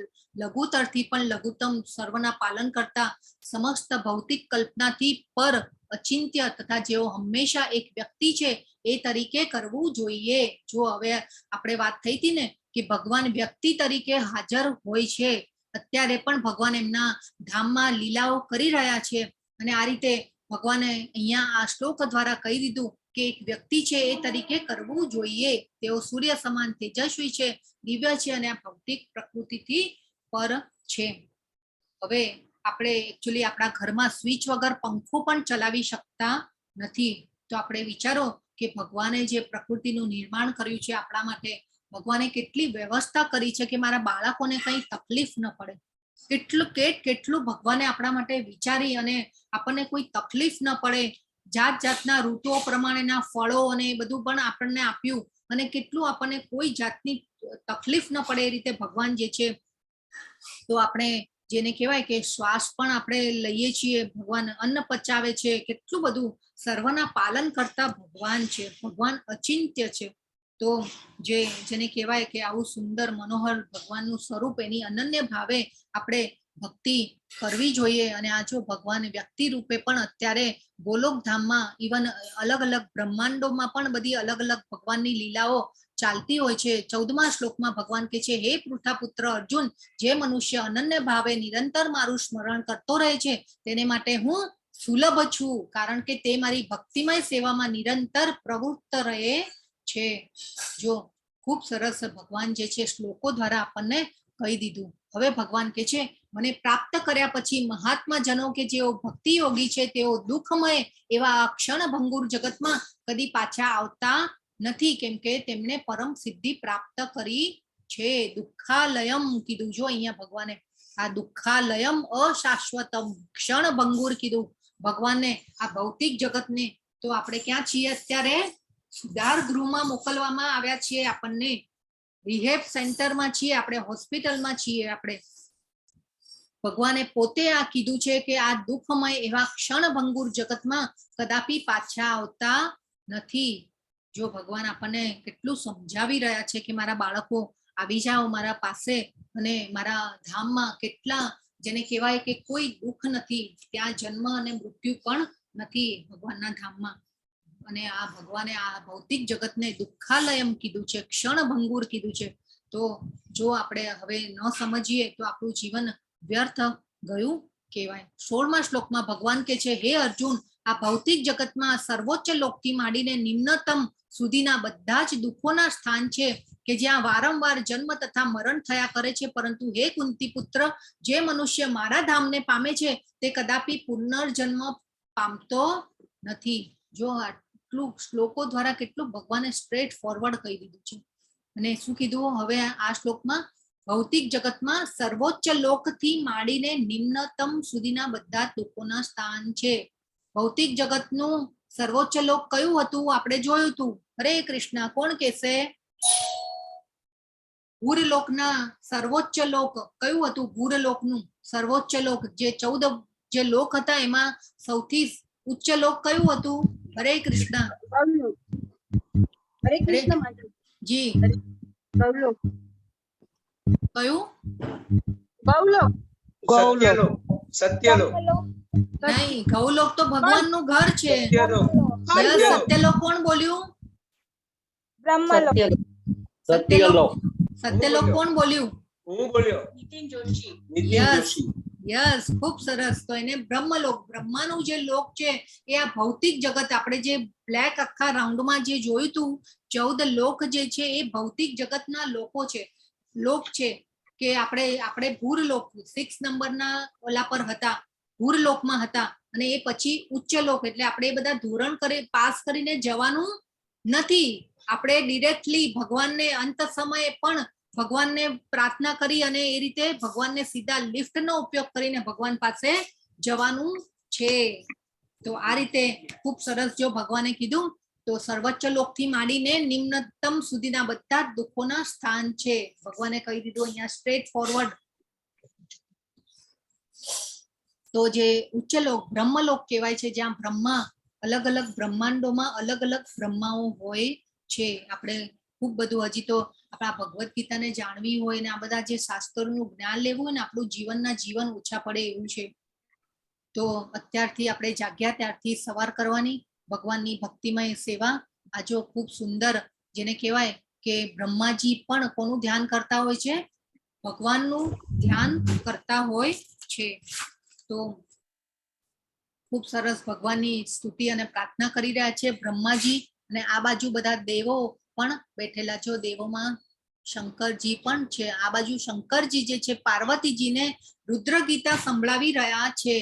લઘુતરથી પણ લઘુત્તમ સર્વના પાલન કરતા સમસ્ત ભૌતિક કલ્પનાથી પર અચિંત્ય તથા જેઓ હંમેશા એક વ્યક્તિ છે એ તરીકે કરવું જોઈએ. જો હવે આપણે વાત થઈ હતી ને કે ભગવાન વ્યક્તિ તરીકે હાજર હોય છે, અત્યારે પણ ભગવાન એમના ધામમાં લીલાઓ કરી રહ્યા છે અને આ રીતે ભગવાને અહીંયા આ શ્લોક દ્વારા કહી દીધું કે એક વ્યક્તિ છે એ તરીકે કરવું જોઈએ. તેઓ સૂર્ય સમાન તેજસ્વી છે, દિવ્ય છે અને આ ભૌતિક પ્રકૃતિથી પર છે. હવે આપણે એકચ્યુઅલી આપણા ઘરમાં સ્વિચ વગર પંખો પણ ચલાવી શકતા નથી. તો આપણે વિચારો કે ભગવાને જે પ્રકૃતિનું નિર્માણ કર્યું છે આપણા માટે, ભગવાને કેટલી વ્યવસ્થા કરી છે કે મારા બાળકોને કંઈ તકલીફ ન પડે. કેટલું ભગવાને આપણા માટે વિચારી અને આપણને કોઈ તકલીફ ન પડે, જાત જાતના ઋતુઓ પ્રમાણેના ફળો અને એ બધું પણ આપણને આપ્યું અને કેટલું આપણને કોઈ જાતની તકલીફ ન પડે એ રીતે ભગવાન જે છે. તો આપણે જેને કહેવાય કે શ્વાસ પણ આપણે લઈએ છીએ, ભગવાન અન્ન પચાવે છે, કેટલું બધું સર્વના પાલન કરતા ભગવાન છે, ભગવાન અચિંત્ય છે. તો તો જેને કહેવાય કે આવું સુંદર મનોહર ભગવાનનું સ્વરૂપ એની અનન્ય ભાવે આપણે ભક્તિ કરવી જોઈએ. અને આ જો ભગવાન વ્યક્તિ રૂપે પણ અત્યારે ગોલોક ધામમાં ઇવન અલગ અલગ બ્રહ્માંડોમાં પણ બધી અલગ અલગ ભગવાનની લીલાઓ ચાલતી હોય છે. 14મા શ્લોકમાં ભગવાન કહે છે, હે પૃથાપુત્ર અર્જુન, જે મનુષ્ય અનન્ય ભાવે નિરંતર મારું સ્મરણ કરતો રહે છે તેને માટે હું સુલભ છું, કારણ કે તે મારી ભક્તિમય સેવામાં નિરંતર પ્રવૃત્ત રહે છે. જો ખૂબ સરસ ભગવાન જે છે શ્લોકો દ્વારા આપણને કહી દીધું. હવે ભગવાન કે છે, મને પ્રાપ્ત કર્યા પછી મહાત્મા જનો કે જેઓ ભક્તિ યોગી છે તેઓ દુઃખમય એવા ક્ષણ ભંગુર જગતમાં કદી પાછા આવતા નથી, કેમ કે તેમને પરમ સિદ્ધિ પ્રાપ્ત કરી છે. દુઃખાલયમ કીધું જો અહીંયા ભગવાને, આ દુઃખાલયમ અશાશ્વતમ ક્ષણ ભંગુર કીધું ભગવાનને. આ ભૌતિક જગતને તો આપણે ક્યાં છીએ અત્યારે? સુધાર ગૃહમાં મોકલવામાં આવ્યા છીએ, આપણને રિહેબ સેન્ટરમાં છીએ, આપણે હોસ્પિટલમાં છીએ. આપણે ભગવાને પોતે આ કીધું છે કે આ દુઃખમય એવા ક્ષણ ભંગુર જગતમાં કદાપી પાછા આવતા નથી. જો ભગવાન આપણને કેટલું સમજાવી રહ્યા છે કે મારા બાળકો આવી જાઓ મારા પાસે, અને મારા ધામમાં કેટલા જેને કહેવાય કે કોઈ દુઃખ નથી, ત્યાં જન્મ અને મૃત્યુ પણ નથી ભગવાનના ધામમાં. અને આ ભગવાને આ ભૌતિક જગતને દુઃખાલયમ કીધું છે, ક્ષણ ભંગુર કીધું છે. તો જો આપણે હવે ન સમજીએ તો આપણું જીવન વ્યર્થ ગયું કહેવાય. 16મા શ્લોકમાં ભગવાન કે છે, હે અર્જુન, આ ભૌતિક જગતમાં સર્વોચ્ચ લોકથી માંડીને નિમ્નતમ સુધીના બધા જ દુઃખોના સ્થાન છે કે જ્યાં વારંવાર જન્મ તથા મરણ થયા કરે છે. પરંતુ હે કુંતી પુત્ર, જે મનુષ્ય મારા ધામને પામે છે તે કદાપી પુનર્જન્મ પામતો નથી. જો આટલું શ્લોકો દ્વારા કેટલું ભગવાને સ્ટ્રેટ ફોરવર્ડ કહી દીધું છે. અને શું કીધું હવે આ શ્લોકમાં? ભૌતિક જગતમાં સર્વોચ્ચ લોકથી માંડીને નિમ્નતમ સુધીના બધા દુઃખોના સ્થાન છે. ભૌતિક જગતનું સર્વોચ્ચ લોક કયું હતું? આપણે જોયું હતું. હરે કૃષ્ણ, કોણ કહેશે? ભૂરલોકના સર્વોચ્ચ લોક કયું હતું? ભૂરલોકનું સર્વોચ્ચ લોક જે 14 જે લોક હતા એમાં સૌથી ઉચ્ચ લોક કયું હતું? હરે કૃષ્ણ. હરે કૃષ્ણ જી ગૌલોક. કયું? ગૌલોક. સત્યલોક. સત્યલોક. નહીં, ગૌલોક તો ભગવાનનું ઘર છે. સત્યલોક. યસ, સત્યલોક કોણ બોલ્યું? બ્રહ્મલોક. સત્યલોક. સત્યલોક કોણ બોલ્યું? હું બોલ્યો. નીતિન જોશી. નીતિન Yes. જોશી. યસ, ખૂબ સરસ. તો એને બ્રહ્મલોક, બ્રહ્માનું જે લોક છે એ આ ભૌતિક જગત, આપણે જે બ્લેક આખા રાઉન્ડમાં જે જોયું હતું 14 લોક જે છે એ ભૌતિક જગતના લોકો છે, લોક છે. કે આપણે ભૂરલોક 6 નંબરના ઓલા પર હતા, ભૂરલોકમાં હતા. અને એ પછી ઉચ્ચ લોક, એટલે આપણે એ બધા ધોરણ પાસ કરીને જવાનું નથી. આપણે ડિરેક્ટલી ભગવાનને અંત સમયે પણ ભગવાનને પ્રાર્થના કરી અને એ રીતે ભગવાનને સીધા લિફ્ટનો ઉપયોગ કરીને ભગવાન પાસે જવાનું છે. તો આ રીતે ખૂબ સરસ જો ભગવાને કીધું. તો સર્વોચ્ચ લોકથી માંડીને નિમ્નતમ સુધીના બધા જ દુઃખોના સ્થાન છે. ભગવાને કહી દીધું અહીંયા સ્ટ્રેટ ફોરવર્ડ. તો જે ઉચ્ચ લોક બ્રહ્મલોક કહેવાય છે, જ્યાં બ્રહ્મા અલગ અલગ બ્રહ્માંડોમાં અલગ અલગ બ્રહ્માઓ હોય છે. આપણે ખૂબ બધું હજી તો આપણા ભગવદ્ ગીતાને જાણવી હોય ને આ બધા જે શાસ્ત્રોનું જ્ઞાન લેવું હોય ને આપણું જીવન ઓછા પડે એવું છે. તો અત્યારથી આપણે જાગ્યા ત્યારથી સવાર કરવાની ભગવાનની ભક્તિમય સેવા. આ જો ખૂબ સુંદર, જેને કહેવાય કે બ્રહ્માજી પણ કોનું ધ્યાન કરતા હોય છે? ભગવાનનું ધ્યાન કરતા હોય છે. તો ખૂબ સરસ ભગવાનની સ્તુતિ અને પ્રાર્થના કરી રહ્યા છે બ્રહ્માજી. અને આ બાજુ બધા દેવો પણ બેઠેલા છો. દેવોમાં શંકરજી પણ છે. આ બાજુ શંકરજી જે છે પાર્વતીજીને રુદ્ર ગીતા સંભળાવી રહ્યા છે.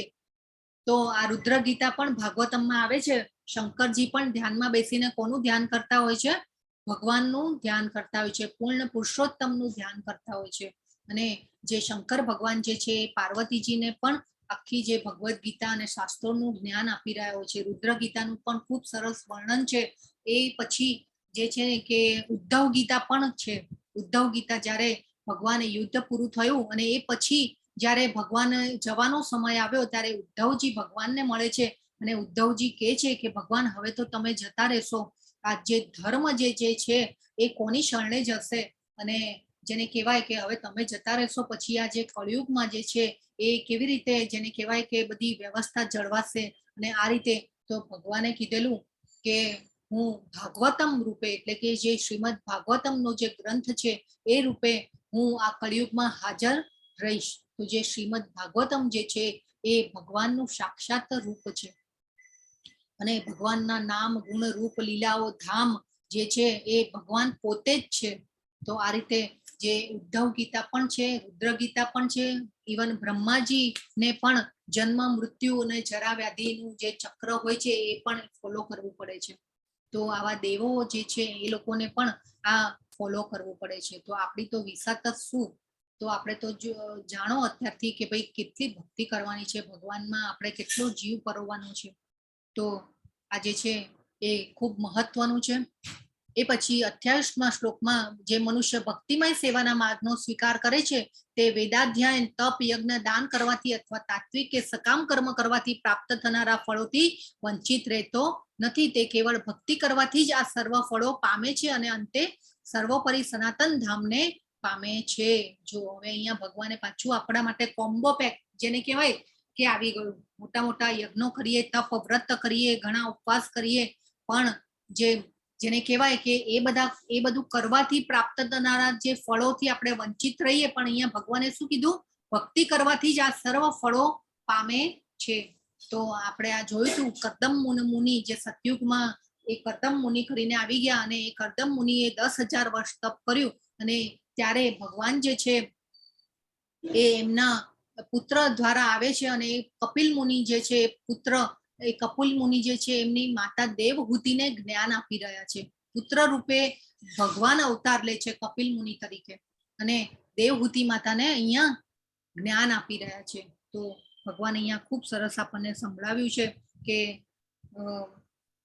તો આ રુદ્ર ગીતા પણ ભાગવતમમાં આવે છે. શંકરજી પણ ધ્યાનમાં બેસીને કોનું ધ્યાન કરતા હોય છે? ભગવાનનું ધ્યાન કરતા હોય છે, પૂર્ણ પુરુષોત્તમનું ધ્યાન કરતા હોય છે. અને જે શંકર ભગવાન જે છે એ પાર્વતીજીને પણ આખી જે ભગવદ્ ગીતા અને શાસ્ત્રોનું જ્ઞાન આપી રહ્યા હોય છે. રુદ્ર ગીતાનું પણ ખૂબ સરસ વર્ણન છે. એ પછી જે છે કે ઉદ્ધવ ગીતા પણ છે. ઉદ્ધવ ગીતા જ્યારે ભગવાને યુદ્ધ પૂરું થયું અને એ પછી જ્યારે ભગવાન જવાનો સમય આવ્યો ત્યારે ઉદ્ધવજી ભગવાનને મળે છે. અને ઉદ્ધવજી કહે છે કે ભગવાન હવે તો તમે જતા રહેશો, આ જે ધર્મ જે છે એ કોની શરણે જશે, અને જેને કહેવાય કે હવે તમે જતા રહેશો પછી આ જે કળિયુગમાં જે છે એ કેવી રીતે જેને કહેવાય કે બધી વ્યવસ્થા જળવાશે. અને આ રીતે તો ભગવાને કીધેલું કે હું ભાગવતમ રૂપે, એટલે કે જે શ્રીમદ ભાગવતમનો જે ગ્રંથ છે એ રૂપે હું આ કળિયુગમાં હાજર રહીશ. તો જે શ્રીમદ ભાગવતમ જે છે એ ભગવાનનું સાક્ષાત રૂપ છે, અને ભગવાનના નામ ગુણ રૂપ લીલાઓ ધામ જે છે એ ભગવાન પોતે જ છે. તો આ રીતે જે ઉદ્ધવ ગીતા પણ છે, રુદ્ર ગીતા પણ છે, ઇવન બ્રહ્માજી ને પણ જન્મ મૃત્યુ અને જરા વ્યાધિનું જે ચક્ર હોય છે એ પણ ફોલો કરવું પડે છે. તો આવા દેવો જે છે એ લોકોને પણ આ ફોલો કરવું પડે છે. તો આપણી તો વિસાત જ શું, તો આપણે તો જાણો અત્યારથી કે ભાઈ કેટલી ભક્તિ કરવાની છે ભગવાનમાં, આપણે કેટલો જીવ પરોવાનો છે. તો આ જે છે એ ખૂબ મહત્વનું છે. એ પછી 28મા શ્લોકમાં જે મનુષ્ય ભક્તિમય સેવાના માર્ગનો સ્વીકાર કરે છે તે વેદાધ્યાયન, તપ, યજ્ઞ, દાન કરવાથી અથવા તાત્વિક કે સકામ કર્મ કરવાથી પ્રાપ્ત થનારા ફળોથી વંચિત રહેતો નથી. તે કેવળ ભક્તિ કરવાથી જ આ સર્વ ફળો પામે છે અને અંતે સર્વોપરી સનાતન ધામને પામે છે. જો હવે અહીંયા ભગવાને પાછું આપણા માટે કોમ્બો પેક જેને કહેવાય કે આવી ગયું. મોટા મોટા યજ્ઞો કરીએ, તપ વ્રત કરીએ, ઘણા ઉપવાસ કરીએ, પણ જેને કહેવાય કે એ બધું કરવાથી પ્રાપ્ત થનારા જે ફળોથી આપણે વંચિત રહીએ, પણ અહીંયા ભગવાને શું કીધું? ભક્તિ કરવાથી જ આ સર્વ ફળો પામે છે. તો આપણે આ જોયું હતું કર્દમ મુનિ જે સતયુગમાં એ કર્દમ મુનિ કરીને આવી ગયા, અને એ કર્દમ મુનિએ 10,000 વર્ષ તપ કર્યું, અને ત્યારે ભગવાન જે છે એ એમના પુત્ર દ્વારા આવે છે, અને કપિલ મુનિ જે છે પુત્ર, એ કપિલ મુનિ જે છે એમની માતા દેવહૂતિને જ્ઞાન આપી રહ્યા છે. પુત્ર રૂપે ભગવાન અવતાર લે છે કપિલ મુનિ તરીકે, અને દેવહૂતિ માતાને અહીંયા જ્ઞાન આપી રહ્યા છે. તો ભગવાન અહીંયા ખૂબ સરસ આપણને સંભળાવ્યું છે કે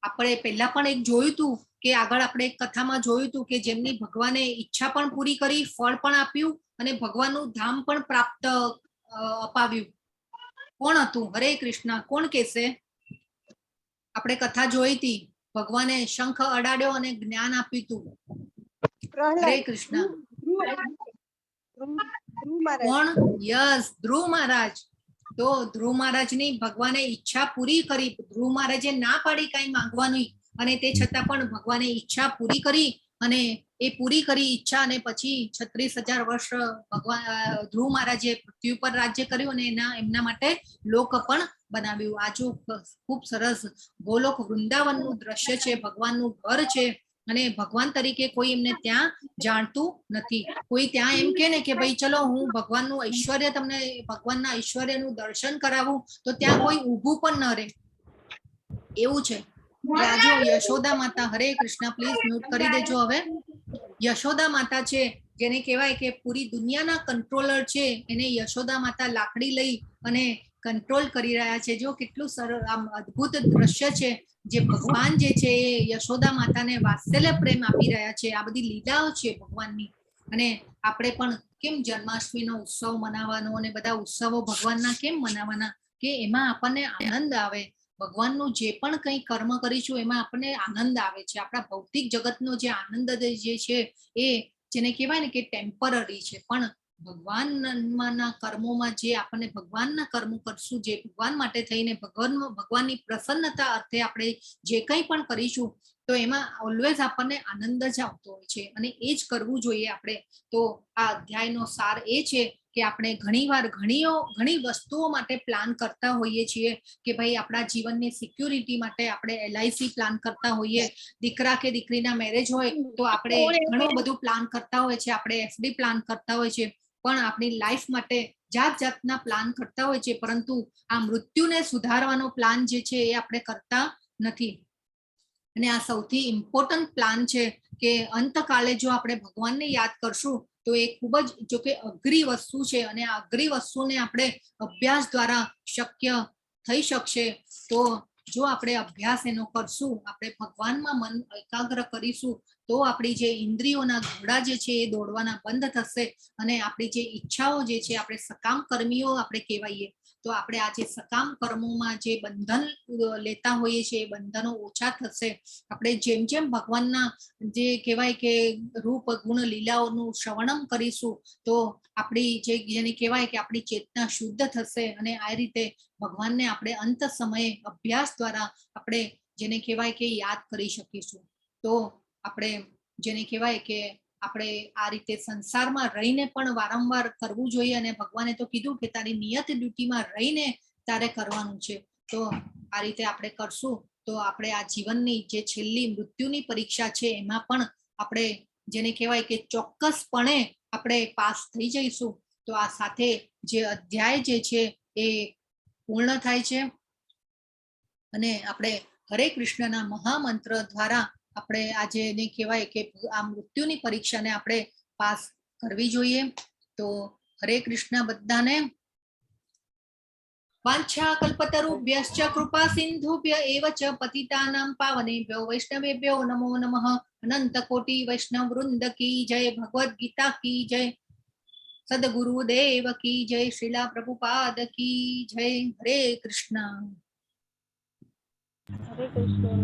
આપણે પહેલા પણ એક જોયું હતું કે આગળ આપણે એક કથામાં જોયું હતું કે જેમની ભગવાને ઈચ્છા પણ પૂરી કરી, ફળ પણ આપ્યું, અને ભગવાનનું ધામ પણ પ્રાપ્ત અપાવ્યું. કોણ હતું? હરે કૃષ્ણ, કોણ કહેશે? આપણે કથા જોઈ હતી, ભગવાને શંખ અડાડ્યો અને જ્ઞાન આપ્યું હતું. હરે કૃષ્ણ. કોણ? યસ, ધ્રુવ મહારાજ. તો ધ્રુવ મહારાજની ભગવાને ઈચ્છા પૂરી કરી. ધ્રુવ મહારાજે ના પાડી કઈ માંગવાની, અને તે છતાં પણ ભગવાને ઈચ્છા પૂરી કરી, અને એ પૂરી કરી ઈચ્છા, અને પછી 36,000 વર્ષ ભગવાન ધ્રુવ મહારાજે પૃથ્વી ઉપર રાજ્ય કર્યું, અને એમના માટે લોક પણ બનાવ્યું. આ જો ખૂબ સરસ ગોલોક વૃંદાવનનું દ્રશ્ય છે, ભગવાનનું ઘર છે, અને ભગવાન તરીકે કોઈ એમને ત્યાં જાણતું નથી. કોઈ ત્યાં એમ કે ને કે ભાઈ ચલો હું ભગવાનનું ઐશ્વર્ય, તમને ભગવાનના ઐશ્વર્યનું દર્શન કરાવું, તો ત્યાં કોઈ ઊભું પણ ન રહે એવું છે. રાજુ યશોદા માતા, હરે કૃષ્ણ, પ્લીઝ મ્યુટ કરી દેજો. હવે યશોદા માતા છે જેને કહેવાય કે પૂરી દુનિયાના કંટ્રોલર છે, એને યશોદા માતા લાકડી લઈ અને કંટ્રોલ કરી રહ્યા છે. જો કેટલું સરળ આમ અદ્ભુત દ્રશ્ય છે, જે ભગવાન જે છે એ યશોદા માતાને વાત્સલ્ય પ્રેમ આપી રહ્યા છે. આ બધી લીલાઓ છે ભગવાનની. અને આપણે પણ કેમ જન્માષ્ટમીનો ઉત્સવ મનાવવાનો, અને બધા ઉત્સવો ભગવાનના કેમ મનાવવાના, કે એમાં આપણને આનંદ આવે. ભગવાનનું જે પણ કંઈ કર્મ કરીશું એમાં આપણને આનંદ આવે છે. આપણા ભૌતિક જગતનો જે આનંદ જે છે એ જેને કહેવાય ને કે ટેમ્પરરી છે, પણ ભગવાનના કર્મોમાં જે આપણને ભગવાનના કર્મો કરશું, જે ભગવાન માટે થઈને ભગવાનની પ્રસન્નતા અર્થે આપણે જે કંઈ પણ કરીશું, તો એમાં ઓલવેઝ આપણને આનંદ જ આવતો હોય છે, અને એ જ કરવું જોઈએ આપણે. તો આ અધ્યાયનો સાર એ છે કે આપણે ઘણીવાર ઘણી વસ્તુઓ માટે પ્લાન કરતા હોઈએ છીએ, કે ભાઈ આપણા જીવનની સિક્યુરિટી માટે આપણે LIC પ્લાન કરતા હોઈએ, દીકરા કે દીકરીના મેરેજ હોય તો આપણે ઘણું બધું પ્લાન કરતા હોય છે, આપણે FD પ્લાન કરતા હોય છે, પણ આપણી લાઈફ માટે જાતના પ્લાન કરતા હોય છે, પરંતુ આ મૃત્યુને સુધારવાનો પ્લાન જે છે એ આપણે કરતા નથી. અને આ સૌથી ઇમ્પોર્ટન્ટ પ્લાન છે કે અંતકાલે જો આપણે ભગવાનને યાદ કરશું તો એ ખૂબ જ જો કે અઘરી વસ્તુ છે, અને આ અઘરી વસ્તુને આપણે અભ્યાસ દ્વારા શક્ય થઈ શકશે. તો જો આપણે અભ્યાસ એનો કરશું, આપણે ભગવાનમાં મન એકાગ્ર કરીશું, તો આપણી જે ઇન્દ્રિયોના ઘોડા જે છે એ દોડવાના બંધ થશે અને આપણી જે ઈચ્છાઓ જે છે, આપણે સકામ કર્મીઓ આપણે કહેવાઈએ, તો આપણે આ જે સકામ કર્મોમાં જે બંધન લેતા હોઈએ છીએ એ બંધનો ઓછા થશે. આપણે જેમ જેમ ભગવાનના જે કહેવાય કે રૂપ ગુણ લીલાઓનું શ્રવણમ કરીશું તો આપણી જેને કહેવાય કે આપણી ચેતના શુદ્ધ થશે અને આ રીતે ભગવાનને આપણે અંત સમયે અભ્યાસ દ્વારા આપણે જેને કહેવાય કે યાદ કરી શકીશું. તો આપણે જેને કહેવાય કે આપણે આ રીતે સંસારમાં રહીને પણ વારંવાર કરવું જોઈએ અને ભગવાને તો કીધું કે તારી નિયત ડ્યુટીમાં રહીને તારે કરવાનું છે. તો આ રીતે આપણે કરશું તો આપણે આ જીવનની જે છેલ્લી મૃત્યુની પરીક્ષા છે એમાં પણ આપણે જેને કહેવાય કે ચોક્કસપણે આપણે પાસ થઈ જઈશું. તો આ સાથે જે અધ્યાય જે છે એ પૂર્ણ થાય છે અને આપણે હરે કૃષ્ણના મહામંત્ર દ્વારા આપણે આજે એને કહેવાય કે આ મૃત્યુની પરીક્ષાને આપણે પાસ કરવી જોઈએ. તો હરે કૃષ્ણ બધાને. વાંછા કલ્પતરુભ્યશ્ચ કૃપા સિંધુભ્ય એવ ચ પતિતાનાં પાવનેભ્યો વૈષ્ણવેભ્યો નમો નમઃ. અનંત કોટી વૈષ્ણવ વૃંદ કી જય. ભગવદ ગીતા કી જય. સદગુરુદેવ કી જય. શ્રીલા પ્રભુપાદ કી જય. હરે કૃષ્ણ. હરે કૃષ્ણ.